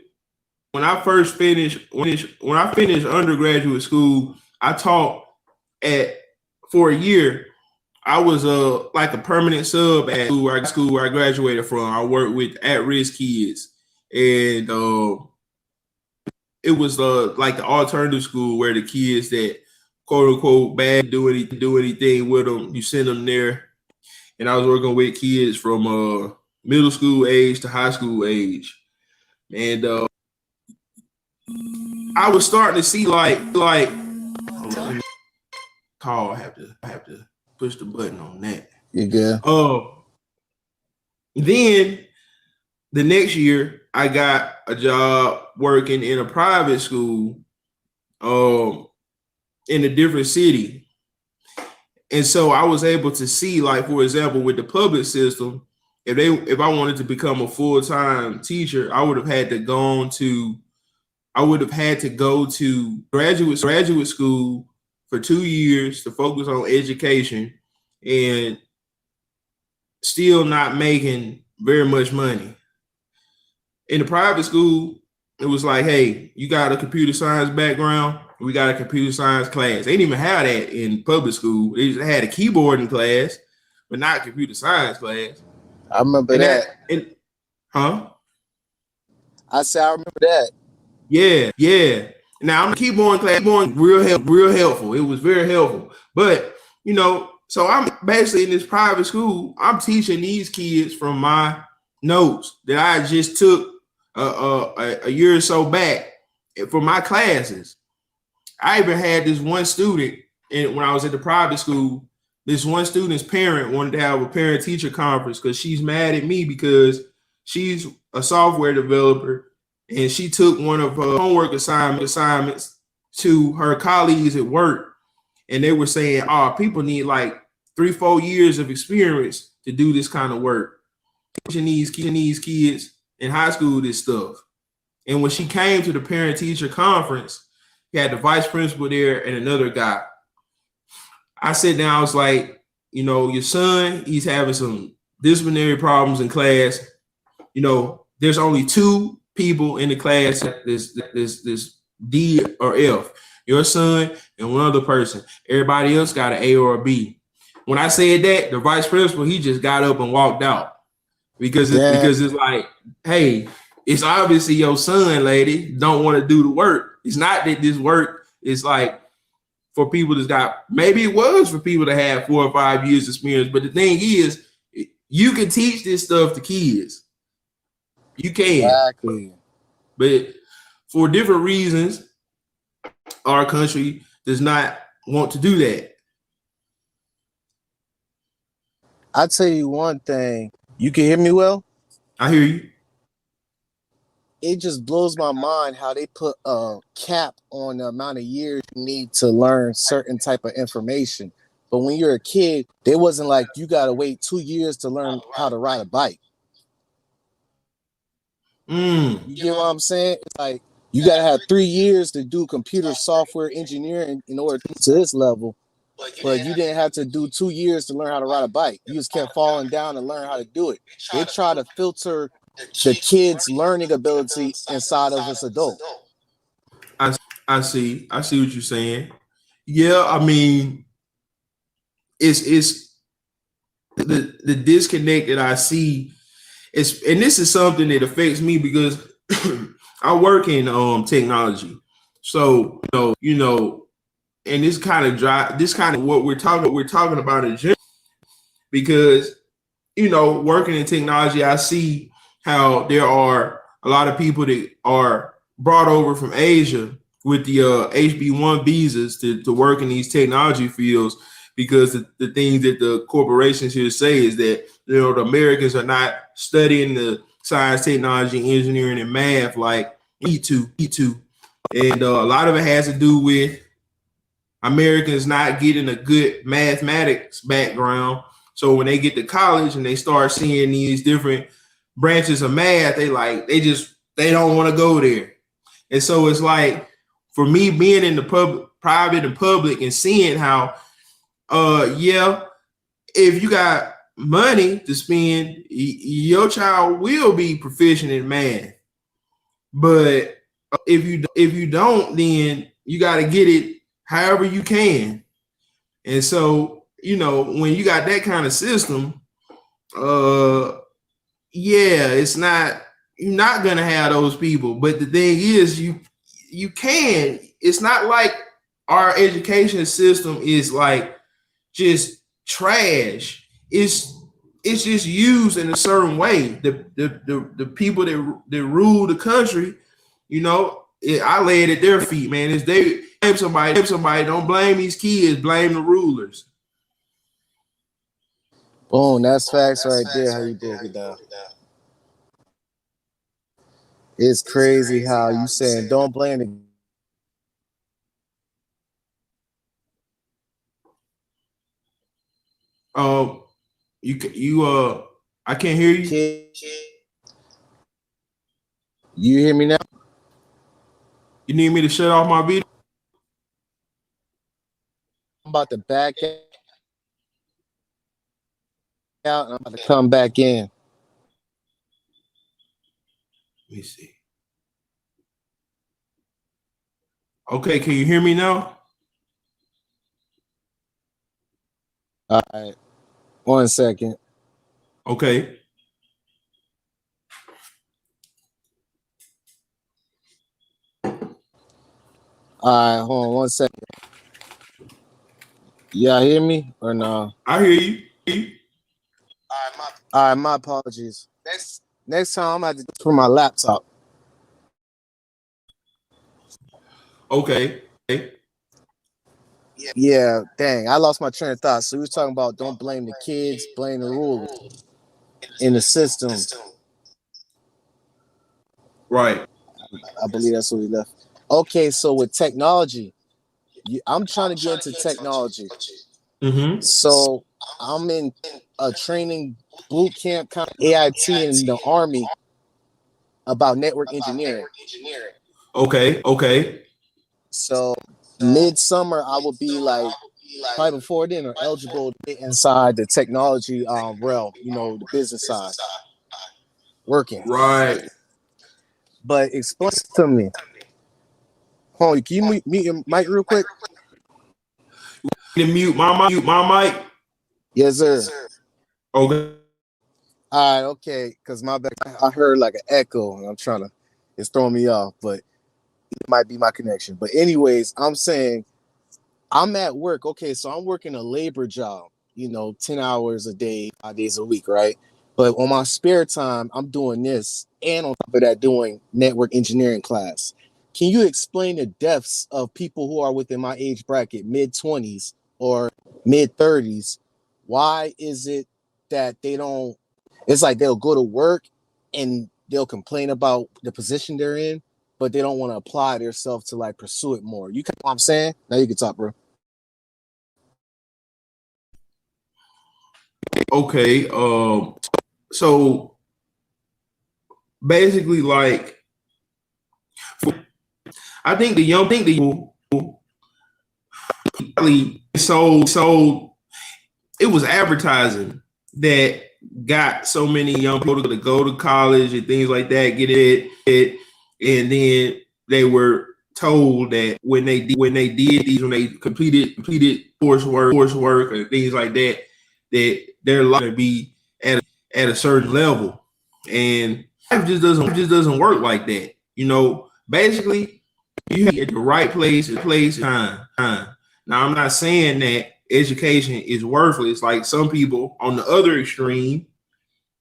when I first finished. When I finished undergraduate school, I taught for a year. I was like a permanent sub at school where I graduated from. I worked with at-risk kids, and it was like the alternative school where the kids that quote unquote bad do anything with them, you send them there. And I was working with kids from middle school age to high school age, and I was starting to see like call. I have to push the button on that. You good? Then the next year I got a job working in a private school in a different city. And so I was able to see, like, for example, with the public system, if I wanted to become a full-time teacher, I would have had to go to graduate school for 2 years to focus on education and still not making very much money. In the private school, it was like, hey, you got a computer science background, we got a computer science class. They didn't even have that in public school. They just had a keyboarding class, but not a computer science class. I remember that. I said, I remember that. Yeah. Now, I'm a keyboard class, real helpful. It was very helpful. But, you know, so I'm basically in this private school. I'm teaching these kids from my notes that I just took a year or so back for my classes. I even had this one student, and when I was at the private school, this one student's parent wanted to have a parent-teacher conference because she's mad at me because she's a software developer and she took one of her homework assignments to her colleagues at work, and they were saying, "Oh, people need like 3-4 years of experience to do this kind of work." Teaching these kids in high school this stuff, and when she came to the parent-teacher conference, he had the vice principal there and another guy. I sat down, I was like, you know, your son, he's having some disciplinary problems in class. You know, there's only 2 people in the class, this D or F, your son and one other person. Everybody else got an A or a B. When I said that, the vice principal, he just got up and walked out because it's like, hey, it's obviously your son, lady, don't want to do the work. It's not that this work is like for people that's got, maybe it was for people that have 4 or 5 years experience, but the thing is, you can teach this stuff to kids. You can, Exactly. but for different reasons, our country does not want to do that. I tell you one thing. You can hear me well? I hear you. It just blows my mind how they put a cap on the amount of years you need to learn certain type of information. But when you're a kid, they wasn't like you gotta wait 2 years to learn how to ride a bike. You get what I'm saying? It's like you gotta have 3 years to do computer software engineering in order to get to this level. But you didn't have to do 2 years to learn how to ride a bike. You just kept falling down and learn how to do it. They try to filter the kids' learning ability inside of us adult. I see what you're saying. Yeah, I mean, it's the disconnect that I see. It's, and this is something that affects me because I work in technology. So and this kind of what we're talking about in general, because working in technology, I see how there are a lot of people that are brought over from Asia with the HB1 visas to work in these technology fields, because the things that the corporations here say is that the Americans are not studying the science, technology, engineering, and math like need to. And a lot of it has to do with Americans not getting a good mathematics background. So when they get to college and they start seeing these different branches of math, they don't want to go there. And so it's like, for me, being in the private and public, and seeing how, if you got money to spend, your child will be proficient in math. But if you don't, then you got to get it however you can. And so, when you got that kind of system, it's not, you're not gonna have those people. But the thing is, you can. It's not like our education system is like just trash. It's just used in a certain way. The people that rule the country, I lay it at their feet, man. It's they blame somebody. Don't blame these kids. Blame the rulers. Boom, that's facts right there. How you broke it down. It's crazy how you saying don't blame the I can't hear you. kid. You hear me now? You need me to shut off my video? I'm about to back out and I'm about to come back in. Let me see. Okay, can you hear me now? All right. 1 second. Okay. All right, hold on 1 second. Y'all hear me or no? I hear you. All right, my apologies. Next time I'm going to have to do for my laptop. Okay. Yeah, dang, I lost my train of thought. So we was talking about don't blame the kids, blame the rulers in the system. Right. I believe that's what we left. Okay, so with technology, I'm trying to get into technology. Mm-hmm. So I'm in a training boot camp, kind of AIT in the Army about network engineering. Okay. So midsummer, I will be like, probably before then, or eligible to get inside the technology realm, the business side, working. Right. But explain to me. Hold on, can you mute your mic real quick? Mute my mic. Yes, sir. Okay. All right, okay, because my back, I heard like an echo, and it's throwing me off, but it might be my connection. But anyways, I'm saying I'm at work. Okay, so I'm working a labor job, 10 hours a day, 5 days a week, right? But on my spare time, I'm doing this, and on top of that, doing network engineering class. Can you explain the depths of people who are within my age bracket, mid-20s or mid-30s? Why is it that they don't? It's like they'll go to work and they'll complain about the position they're in, but they don't want to apply themselves to like pursue it more. You know what I'm saying? Now you can talk, bro. Okay. So basically, like, I think the young people sold. It was advertising that got so many young people to go to college and things like that, get it, and then they were told that when they completed coursework and things like that, that they're likely to be at a certain level, and life just doesn't work like that. You know, basically, you get the right place, time. Now, I'm not saying that education is worthless. Like some people on the other extreme,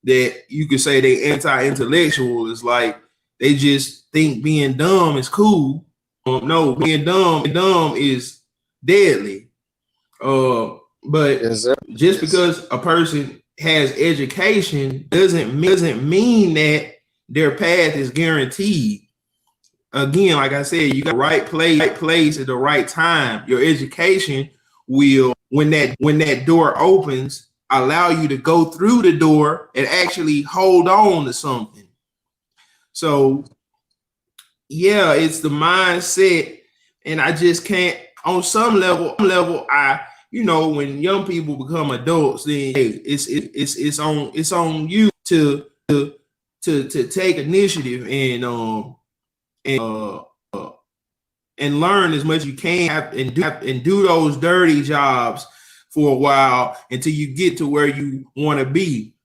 that you could say they anti-intellectual, is like they just think being dumb is cool. No, being dumb is deadly. But just because a person has education doesn't mean that their path is guaranteed. Again, like I said, you got the right place at the right time. Your education will, when that door opens, allow you to go through the door and actually hold on to something. So yeah, it's the mindset, and I just can't. On some level, I, you know, when young people become adults, then hey, it's on you to take initiative and learn as much as you can and do those dirty jobs for a while until you get to where you want to be.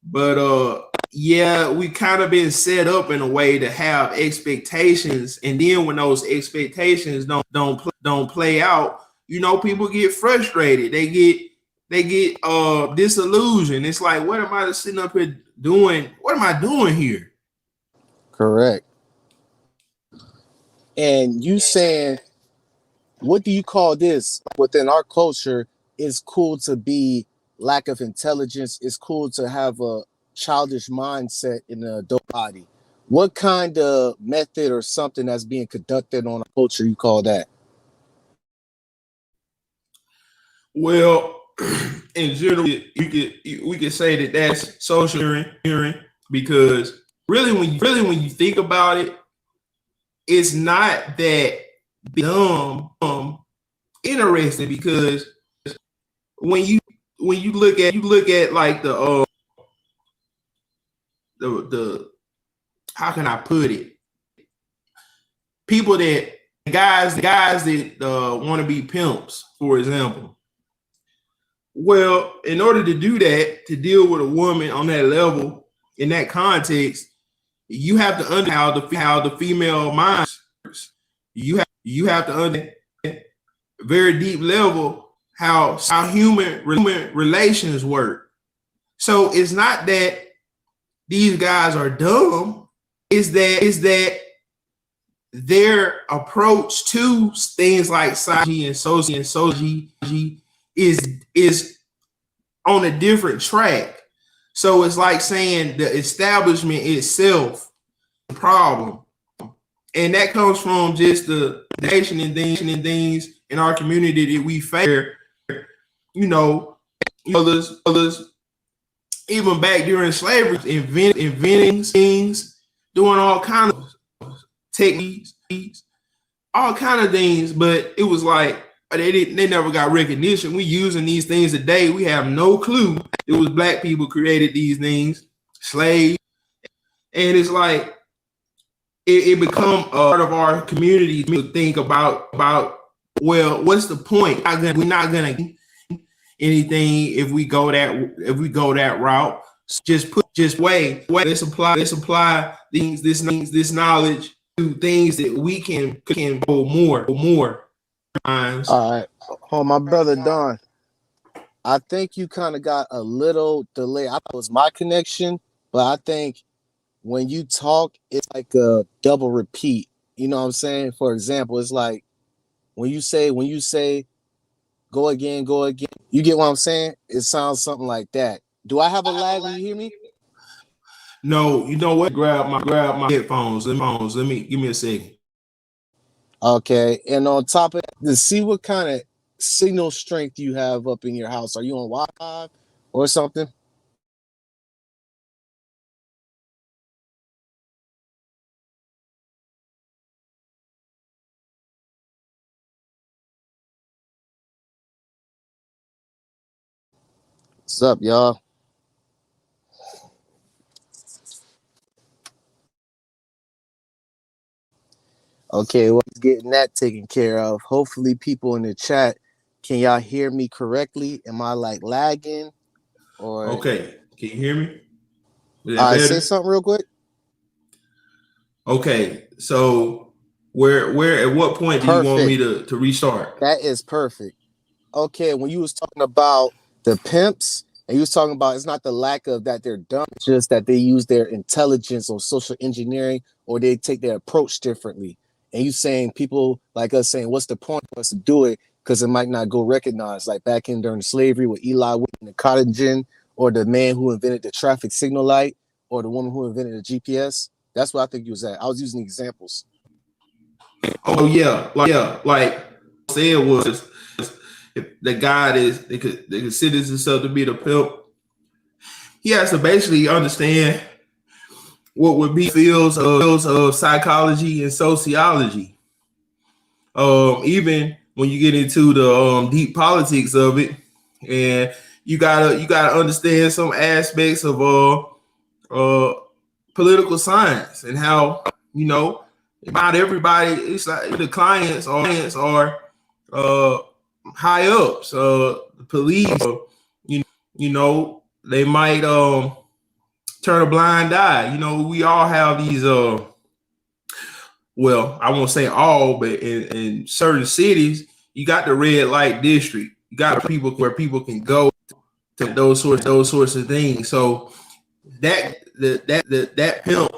But yeah, we kind of been set up in a way to have expectations, and then when those expectations don't play out, you know, people get frustrated. They get disillusioned. It's like, what am I sitting up here doing? What am I doing here? Correct. And you saying, what do you call this? Within our culture, it's cool to be lack of intelligence. It's cool to have a childish mindset in an adult body. What kind of method or something that's being conducted on a culture you call that? Well, in general, we could say that that's social hearing, because really, when you think about it, it's not that dumb, interesting, because when you look at like the how can I put it? People that guys that want to be pimps, for example. Well, in order to do that, to deal with a woman on that level, in that context, you have to understand how the female mind works. You have to understand very deep level how human relations work. So it's not that these guys are dumb. Is that their approach to things like psychology and sociology is on a different track. So it's like saying the establishment itself is the problem. And that comes from just the nation and things in our community that we face. You know, others even back during slavery, inventing things, doing all kinds of techniques, all kind of things, but it was like they never got recognition. We using these things today. We have no clue it was black people created these things, slaves, and it's like it become a part of our community to think about. Well, what's the point? We're not gonna get anything if we go that route. Just wait. Let's apply this knowledge to things that we can go more times. All right. Oh, my brother Don. I think you kind of got a little delay. I thought it was my connection, but I think when you talk, it's like a double repeat. You know what I'm saying? For example, it's like when you say go again, go again. You get what I'm saying? It sounds something like that. Do I have a lag when you hear me? No, you know what? Grab my headphones. Let me give me a second. Okay. And on top of that, to see what kind of signal strength you have up in your house. Are you on Wi-Fi or something? What's up, y'all? Okay, well, getting that taken care of. Hopefully, people in the chat, can y'all hear me correctly? Am I like lagging or? Okay, can you hear me? Is that All right, say better? something real quick. Okay, so where at what point do you want me Perfect. to restart? That is perfect. Okay, when you was talking about the pimps, and you was talking about it's not the lack of that they're dumb, it's just that they use their intelligence or social engineering, or they take their approach differently. And you saying people like us saying, what's the point for us to do it? Because it might not go recognized. Like back in during slavery with Eli Whitney and the cotton gin, or the man who invented the traffic signal light, or the woman who invented the GPS. That's what I think you was at. I was using examples. Oh yeah, like I said was if the guy is they considers himself to be the pimp, he has to basically understand what would be fields of psychology and sociology. Even when you get into the deep politics of it, and you gotta understand some aspects of uh political science and how you know not everybody. It's like the clients are uh high ups, the police. You know they might turn a blind eye. You know we all have these well, I won't say all, but in certain cities, you got the red light district. You got people where people can go to those sorts of things. So that pimp,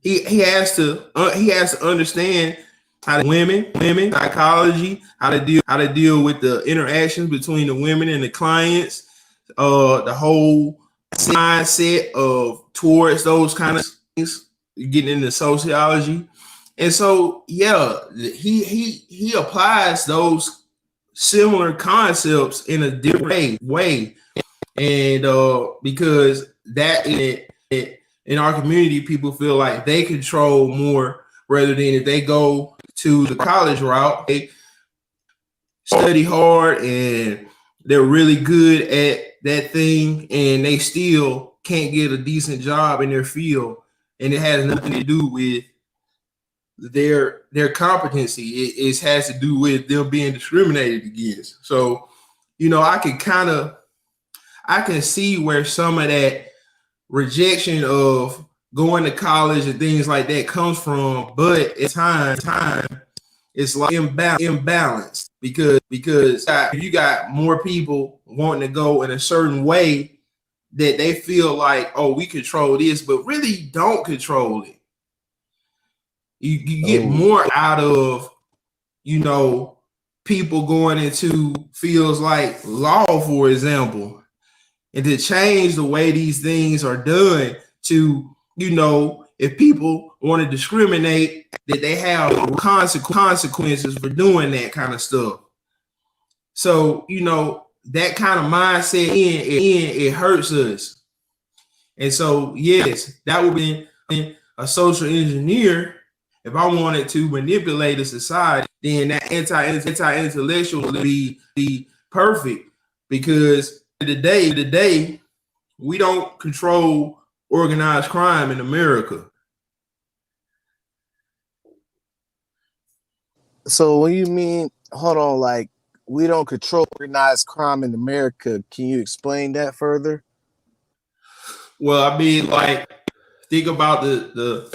he has to understand how to women psychology, how to deal with the interactions between the women and the clients, the whole mindset of towards those kind of things, getting into sociology. And so, yeah, he applies those similar concepts in a different way, and because that in our community, people feel like they control more rather than if they go to the college route, they study hard and they're really good at that thing, and they still can't get a decent job in their field, and it has nothing to do with their competency. It has to do with them being discriminated against. So, I can see where some of that rejection of going to college and things like that comes from, but at time it's like imbalanced because you got more people wanting to go in a certain way that they feel like, oh, we control this, but really don't control it. You get Oh, more out of people going into fields like law, for example, and to change the way these things are done to, if people want to discriminate, that they have consequences for doing that kind of stuff. So, that kind of mindset it hurts us. And so, yes, that would be a social engineer. If I wanted to manipulate a society, then that anti-intellectual would be perfect, because today we don't control organized crime in America. so what do you mean? Hold on, like we don't control organized crime in America. Can you explain that further? Well, I mean, like, think about the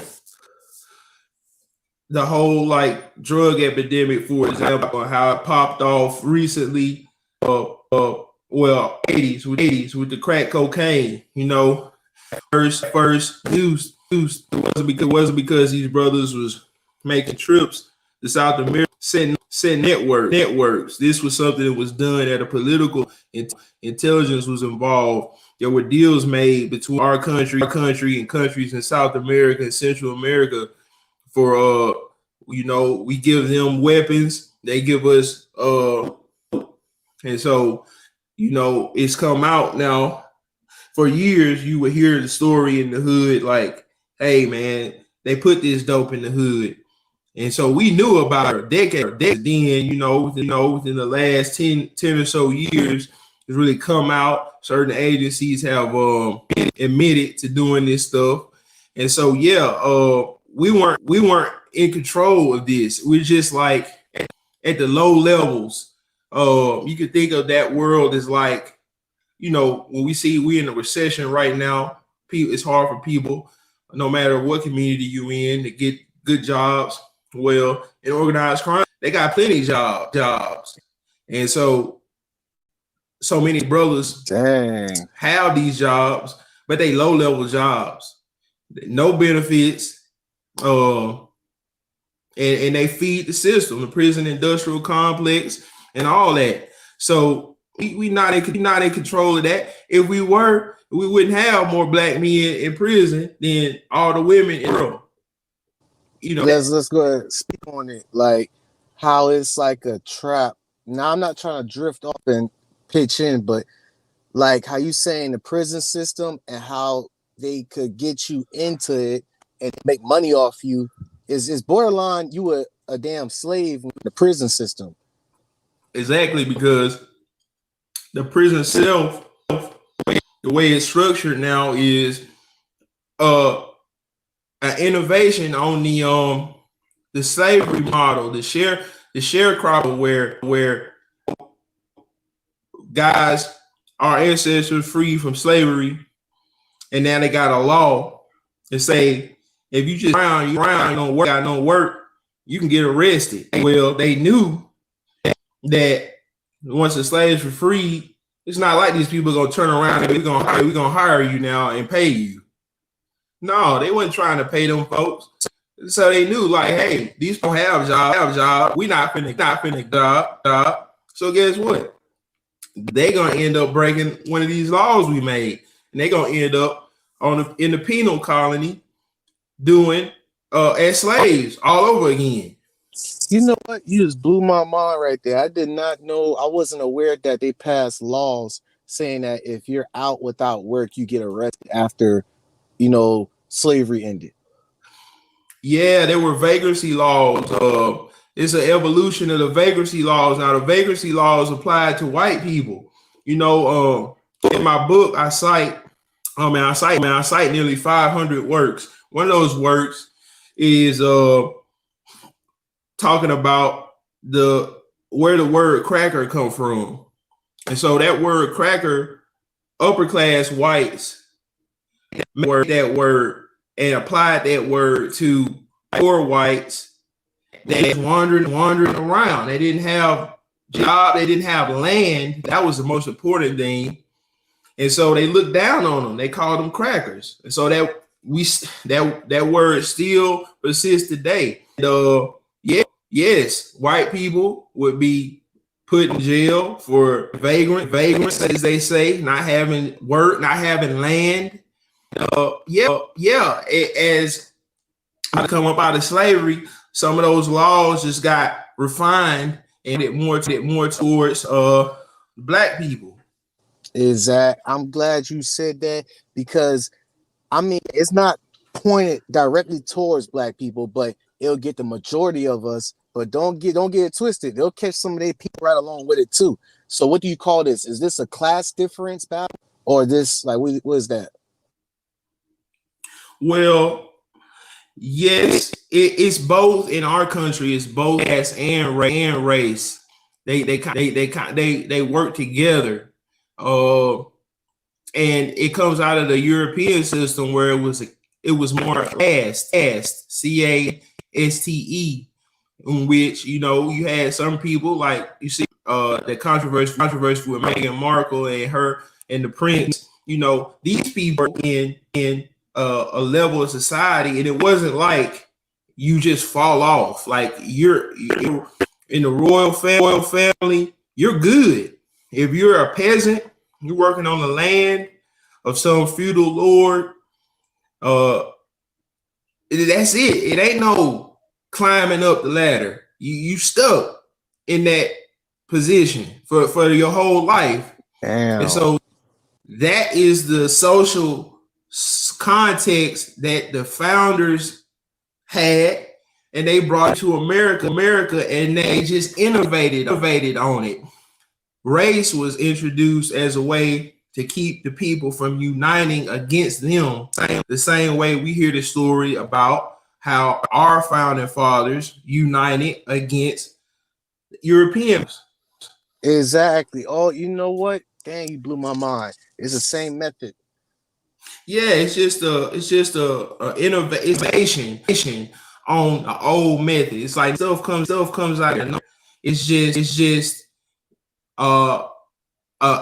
whole like drug epidemic, for example, how it popped off recently. Uh, well, 80s with the crack cocaine, you know, first use wasn't because these brothers was making trips to South America, setting networks. This was something that was done at a political intelligence was involved. There were deals made between our country and countries in South America and Central America for you know, we give them weapons, they give us and so, you know, it's come out now. For years, you would hear the story in the hood like, hey, man, they put this dope in the hood. And so we knew about it a decade. Then, you know, within the last 10 or so years, it's really come out. Certain agencies have admitted to doing this stuff. And so, yeah, we weren't in control of this. We're just like at the low levels. You could think of that world as like, you know, when we're in a recession right now, it's hard for people, no matter what community you're in, to get good jobs. Well, in organized crime, they got plenty of jobs. And so many brothers have these jobs, but they low-level jobs, no benefits, and they feed the system, the prison industrial complex, and all that. So we not in control of that. If we were, we wouldn't have more black men in prison than all the women in the world. You know, let's go ahead and speak on it, like how it's like a trap. Now, I'm not trying to drift off and pitch in, but like how you saying the prison system and how they could get you into it and make money off you is borderline. You were a damn slave in the prison system. Exactly, because the prison itself, the way it's structured now, is an innovation on the slavery model, the sharecropper, where guys, our ancestors freed from slavery, and now they got a law that say if you just around, you don't work, got no work, you can get arrested. Well, they knew that once the slaves were freed, it's not like these people are gonna turn around and we're gonna hire you now and pay you. No, they wasn't trying to pay them folks. So they knew, like, hey, these people have job. We not finna job. So guess what? They gonna end up breaking one of these laws we made, and they gonna end up in the penal colony doing as slaves all over again. You know what? You just blew my mind right there. I did not know. I wasn't aware that they passed laws saying that if you're out without work, you get arrested after, you know, slavery ended. Yeah, there were vagrancy laws. It's an evolution of the vagrancy laws. Now, the vagrancy laws apply to white people. You know, in my book, I cite nearly 500 works. One of those works is talking about where the word cracker come from. And so that word cracker, upper class whites made that word and applied that word to poor whites that wandering around. They didn't have job, they didn't have land. That was the most important thing. And so they looked down on them. They called them crackers. And so that word still persists today. And, yes, white people would be put in jail for vagrants, as they say, not having work, not having land. As I come up out of slavery, some of those laws just got refined and it more towards black people. Is that I'm glad you said that, because I mean it's not pointed directly towards black people, but it'll get the majority of us. But don't get it twisted. They'll catch some of their people right along with it too. So what do you call this? Is this a class difference battle, or this, like, what is that? Well, yes, it's both. In our country, it's both class and race. They work together. And it comes out of the European system where it was more caste, caste, in which, you know, you had some people like you see the controversy with Meghan Markle and her and the prince. You know, these people in a level of society, and it wasn't like you just fall off. Like you're in the royal family, you're good. If you're a peasant, you're working on the land of some feudal lord. That's it. It ain't no climbing up the ladder. You stuck in that position for your whole life. Damn. And so that is the social context that the founders had, and they brought it to America, and they just innovated on it. Race was introduced as a way to keep the people from uniting against them. The same way we hear the story about how our founding fathers united against Europeans. Exactly. Oh, you know what? Dang, you blew my mind. It's the same method. Yeah, it's just a innovation on the old method. It's like stuff comes out of nowhere. It's just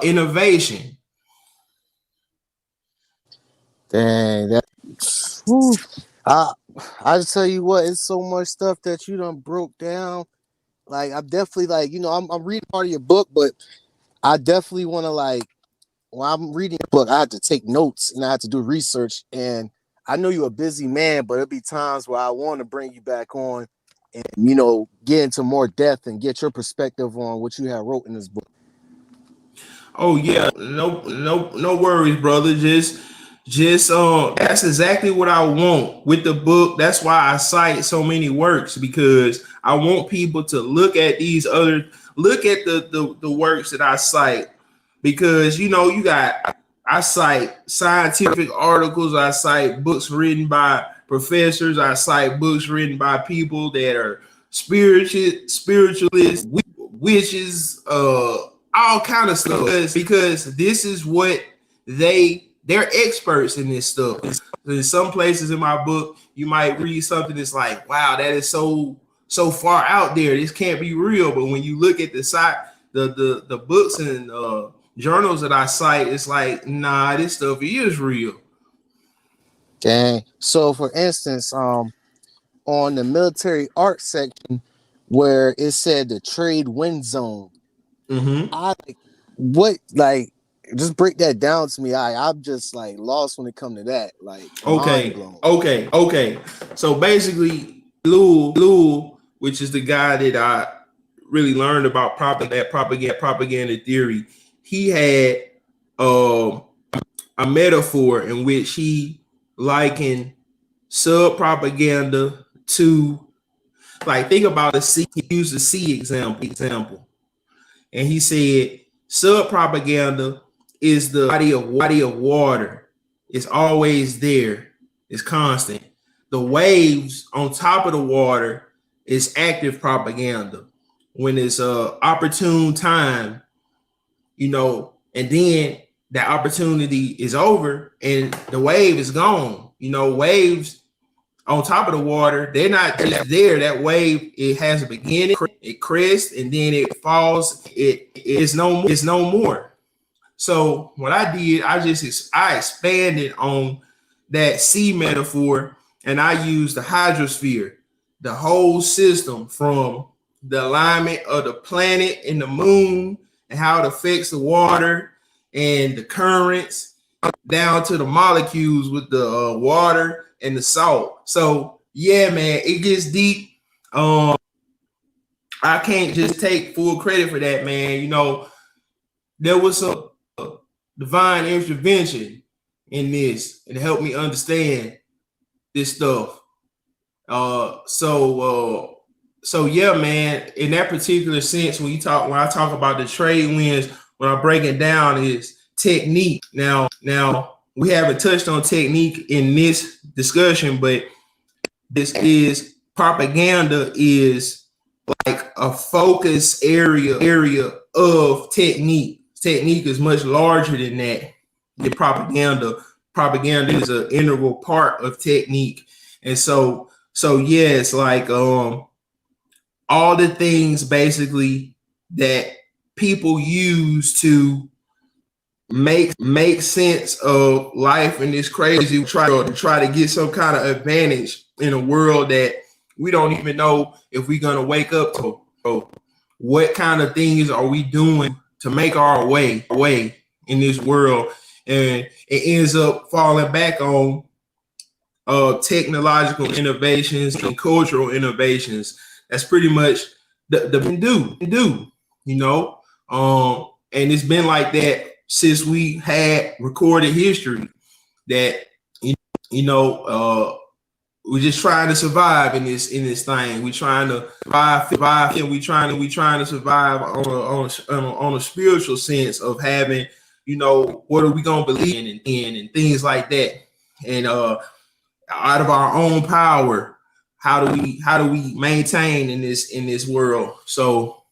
innovation. Dang, that. Whew. I just tell you what, it's so much stuff that you done broke down. Like I'm definitely like, you know, I'm reading part of your book, but I definitely want to like, when I'm reading your book, I have to take notes and I have to do research. And I know you're a busy man, but there'll be times where I want to bring you back on and, you know, get into more depth and get your perspective on what you have wrote in this book. Oh yeah, no worries, brother. Just that's exactly what I want with the book. That's why I cite so many works, because I want people to look at the works that I cite, because you know I cite scientific articles, I cite books written by professors, I cite books written by people that are spiritualists, witches, all kind of stuff, because this is what they're experts in this stuff. In some places in my book, you might read something that's like, wow, that is so far out there. This can't be real. But when you look at the site, the books and journals that I cite, it's like, nah, this stuff is real. Dang. So for instance, on the military art section where it said the trade wind zone, just break that down to me. I'm just like lost when it comes to that. Like mind blown. Okay. So basically, Lou, which is the guy that I really learned about propaganda theory, he had a metaphor in which he likened sub propaganda to, like, think about the sea. He used the sea example, and he said sub propaganda is the body of water. It's always there. It's constant. The waves on top of the water is active propaganda. When it's a opportune time, you know, and then that opportunity is over and the wave is gone. You know, waves on top of the water, they're not just there. That wave, it has a beginning, it crests, and then it falls. It is no more. So what I did, I expanded on that sea metaphor, and I used the hydrosphere, the whole system, from the alignment of the planet and the moon and how it affects the water and the currents, down to the molecules with the water and the salt. So yeah, man, it gets deep. I can't just take full credit for that, man. You know, there was some divine intervention in this and help me understand this stuff. So yeah, man, in that particular sense, when I talk about the trade winds, what I'm breaking down is technique. Now we haven't touched on technique in this discussion, but this is propaganda is like a focus area of technique. Technique is much larger than that. The propaganda is an integral part of technique. And so yeah, it's like all the things basically that people use to make sense of life in this crazy try to get some kind of advantage in a world that we don't even know if we're gonna wake up to. So what kind of things are we doing to make our way in this world? And it ends up falling back on technological innovations and cultural innovations. That's pretty much the do, you know. And it's been like that since we had recorded history. That we're just trying to survive in this thing. We're trying to survive, and we trying to survive on a spiritual sense of having, what are we gonna believe in and things like that. And out of our own power, how do we maintain in this world? So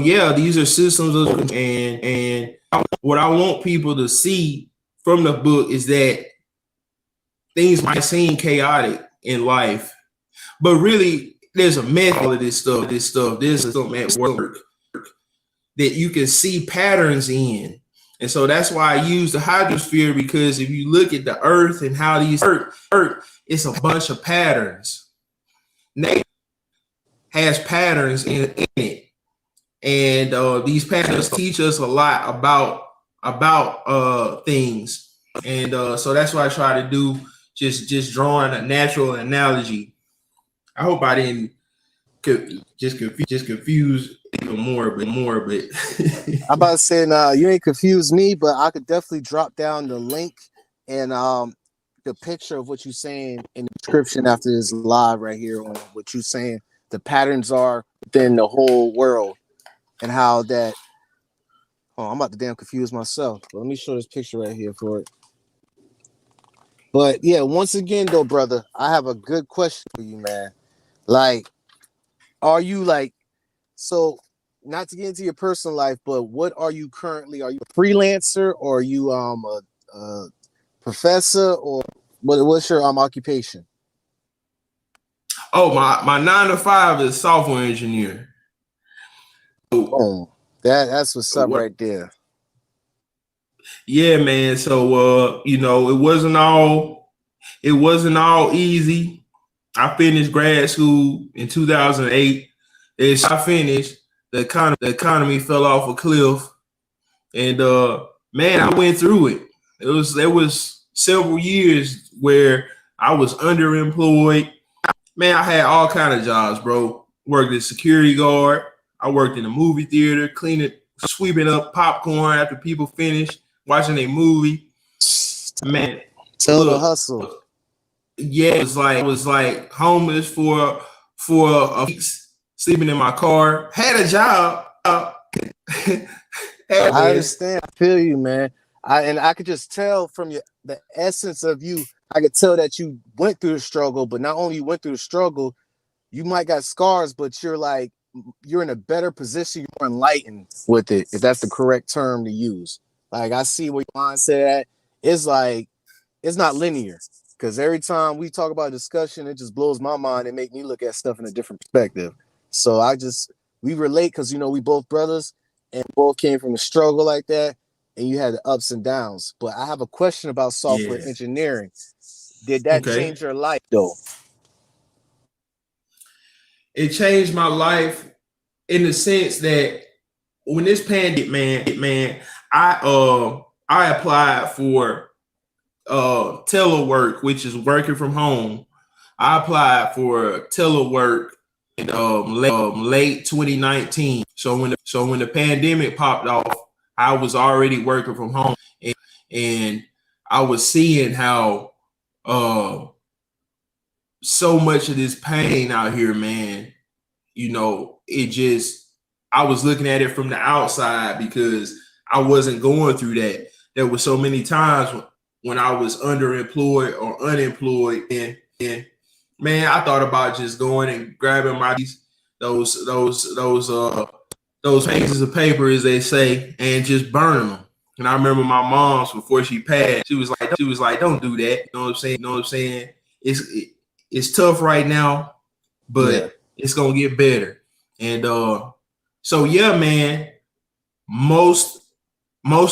yeah, these are systems of, and what I want people to see from the book is that things might seem chaotic in life, but really there's a method of this stuff. There's some at work that you can see patterns in. And so that's why I use the hydrosphere, because if you look at the earth and how these earth, it's a bunch of patterns. Nature has patterns in it. And these patterns teach us a lot about things. And so that's what I try to do, just drawing a natural analogy. I hope I didn't just confuse even more, but I'm about to say, nah, you ain't confused me, but I could definitely drop down the link and the picture of what you're saying in the description after this live right here on what you're saying. The patterns are within the whole world and how that. Oh, I'm about to damn confuse myself. But let me show this picture right here for it. But yeah, once again though, brother, I have a good question for you, man. Like, are you like, so not to get into your personal life, but what are you currently? Are you a freelancer, or are you a professor, or what's your occupation? Oh, my 9 to 5 is software engineer. Oh, that's what's up right there. Yeah, man. So it wasn't all easy. I finished grad school in 2008. As I finished, the economy fell off a cliff, and man, I went through it. There was several years where I was underemployed. Man, I had all kind of jobs, bro. Worked as security guard. I worked in a movie theater, sweeping up popcorn after people finished watching a movie. Man, tell the hustle. Yeah, it was like homeless for a week, sleeping in my car. Had a job. I understand. I feel you, man. I could just tell from the essence of you. I could tell that you went through the struggle, but not only you went through the struggle, you might got scars, but you're in a better position. You're more enlightened with it, if that's the correct term to use. Like, I see where your mindset at. It's like, it's not linear, because every time we talk about discussion, it just blows my mind and make me look at stuff in a different perspective. So we relate, because we both brothers and both came from a struggle like that, and you had the ups and downs. But I have a question about software engineering. Did that change your life though? It changed my life in the sense that when this pandemic, man, I applied for telework, which is working from home. I applied for telework in late 2019. So when the pandemic popped off, I was already working from home, and I was seeing how so much of this pain out here, man. I was looking at it from the outside because I wasn't going through that. There were so many times when I was underemployed or unemployed, and man, I thought about just going and grabbing those pieces of paper, as they say, and just burning them. And I remember my mom's, before she passed, she was like, "Don't do that." You know what I'm saying? It's tough right now, but it's gonna get better. And so yeah, man, most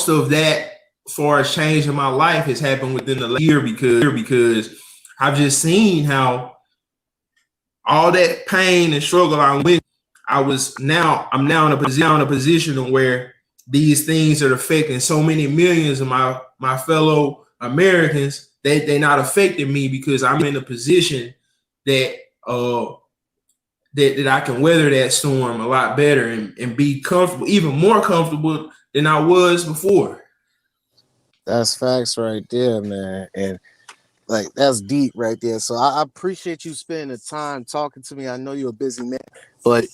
of that as far as change in my life has happened within the last year because I've just seen how all that pain and struggle I went. I'm now in a position where these things are affecting so many millions of my fellow Americans. They're not affecting me because I'm in a position that that I can weather that storm a lot better and be comfortable, even more comfortable than I was before. That's facts right there, man. And like that's deep right there. So I appreciate you spending the time talking to me. I know you're a busy man, but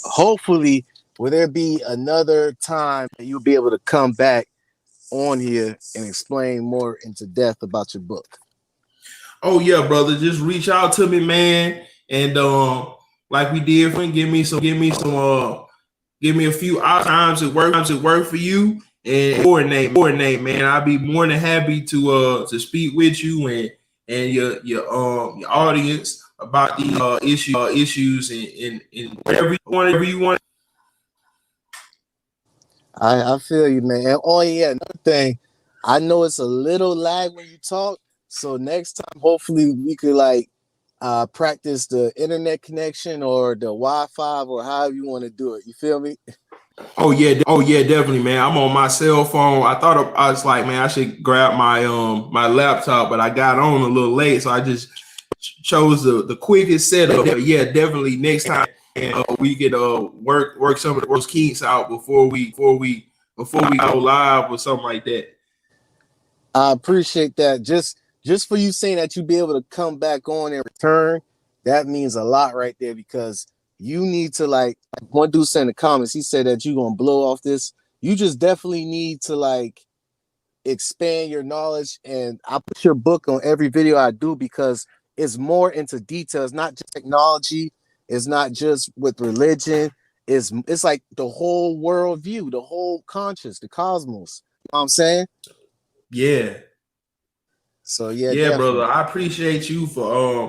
hopefully will there be another time that you'll be able to come back on here and explain more into depth about your book? Oh yeah, brother. Just reach out to me, man. And like we did, give me a few times to work for you and coordinate, man. I'll be more than happy to speak with you and your audience about the issues and whatever you want. I feel you, man. And oh yeah, another thing, I know it's a little lag when you talk. So next time, hopefully we could like practice the internet connection or the Wi-Fi or however you want to do it. You feel me? Oh yeah, definitely, man. I'm on my cell phone. I was like, man, I should grab my laptop, but I got on a little late, so I just chose the quickest setup. Yeah, definitely. Next time, we could work some of those kinks out before we go live or something like that. I appreciate that. Just for you saying that you'd be able to come back on and return, that means a lot right there because you need to like one dude said in the comments, he said that you're gonna blow off this. You just definitely need to like expand your knowledge, and I put your book on every video I do because it's more into details, not just technology, it's not just with religion, it's like the whole worldview, the whole conscious, the cosmos. You know what I'm saying? Yeah. So yeah, brother. I appreciate you for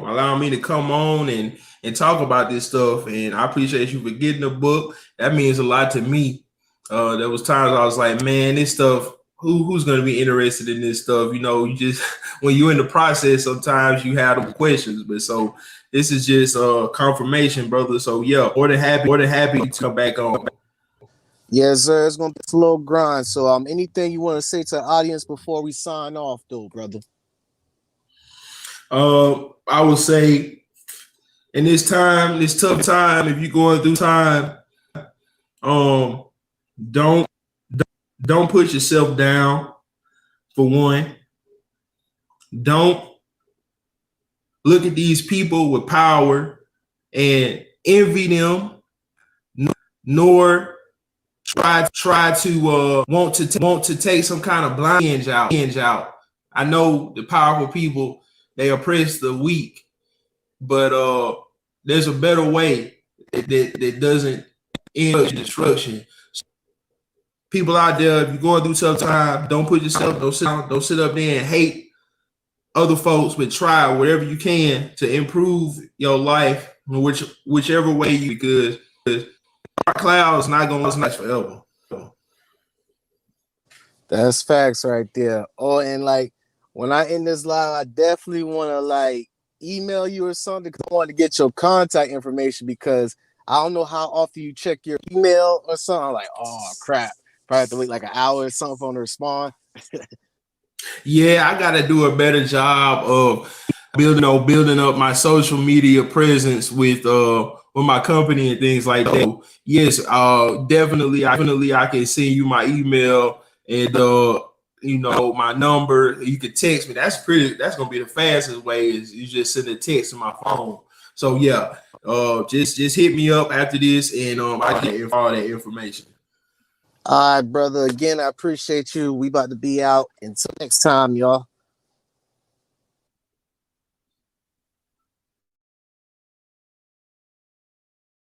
allowing me to come on and talk about this stuff, and I appreciate you for getting the book. That means a lot to me. There was times I was like, man, this stuff. Who's going to be interested in this stuff? You know, you just when you're in the process, sometimes you have the questions. But so this is just confirmation, brother. So yeah, more than happy to come back on. Yes, sir. It's gonna be a slow grind. So anything you want to say to the audience before we sign off, though, brother? I would say in this tough time, if you're going through time, don't put yourself down. For one, don't look at these people with power and envy them, nor try to want to take some kind of blind out. I know the powerful people, they oppress the weak, but there's a better way that doesn't end up in destruction. People out there, if you're going through tough time, don't sit up there and hate other folks, but try whatever you can to improve your life, whichever way because our cloud's not gonna last forever. That's facts right there. Oh, and like when I end this live, I definitely want to like email you or something because I want to get your contact information because I don't know how often you check your email or something. I'm like, oh crap, probably have to wait like an hour or something for them to respond. Yeah, I gotta do a better job of building up my social media presence with my company and things like that. Yes, definitely I can send you my email and my number. You can text me. That's gonna be the fastest way is you just send a text to my phone. So yeah, just hit me up after this and I get all that information. All right, brother. Again, I appreciate you. We about to be out. Until next time, y'all.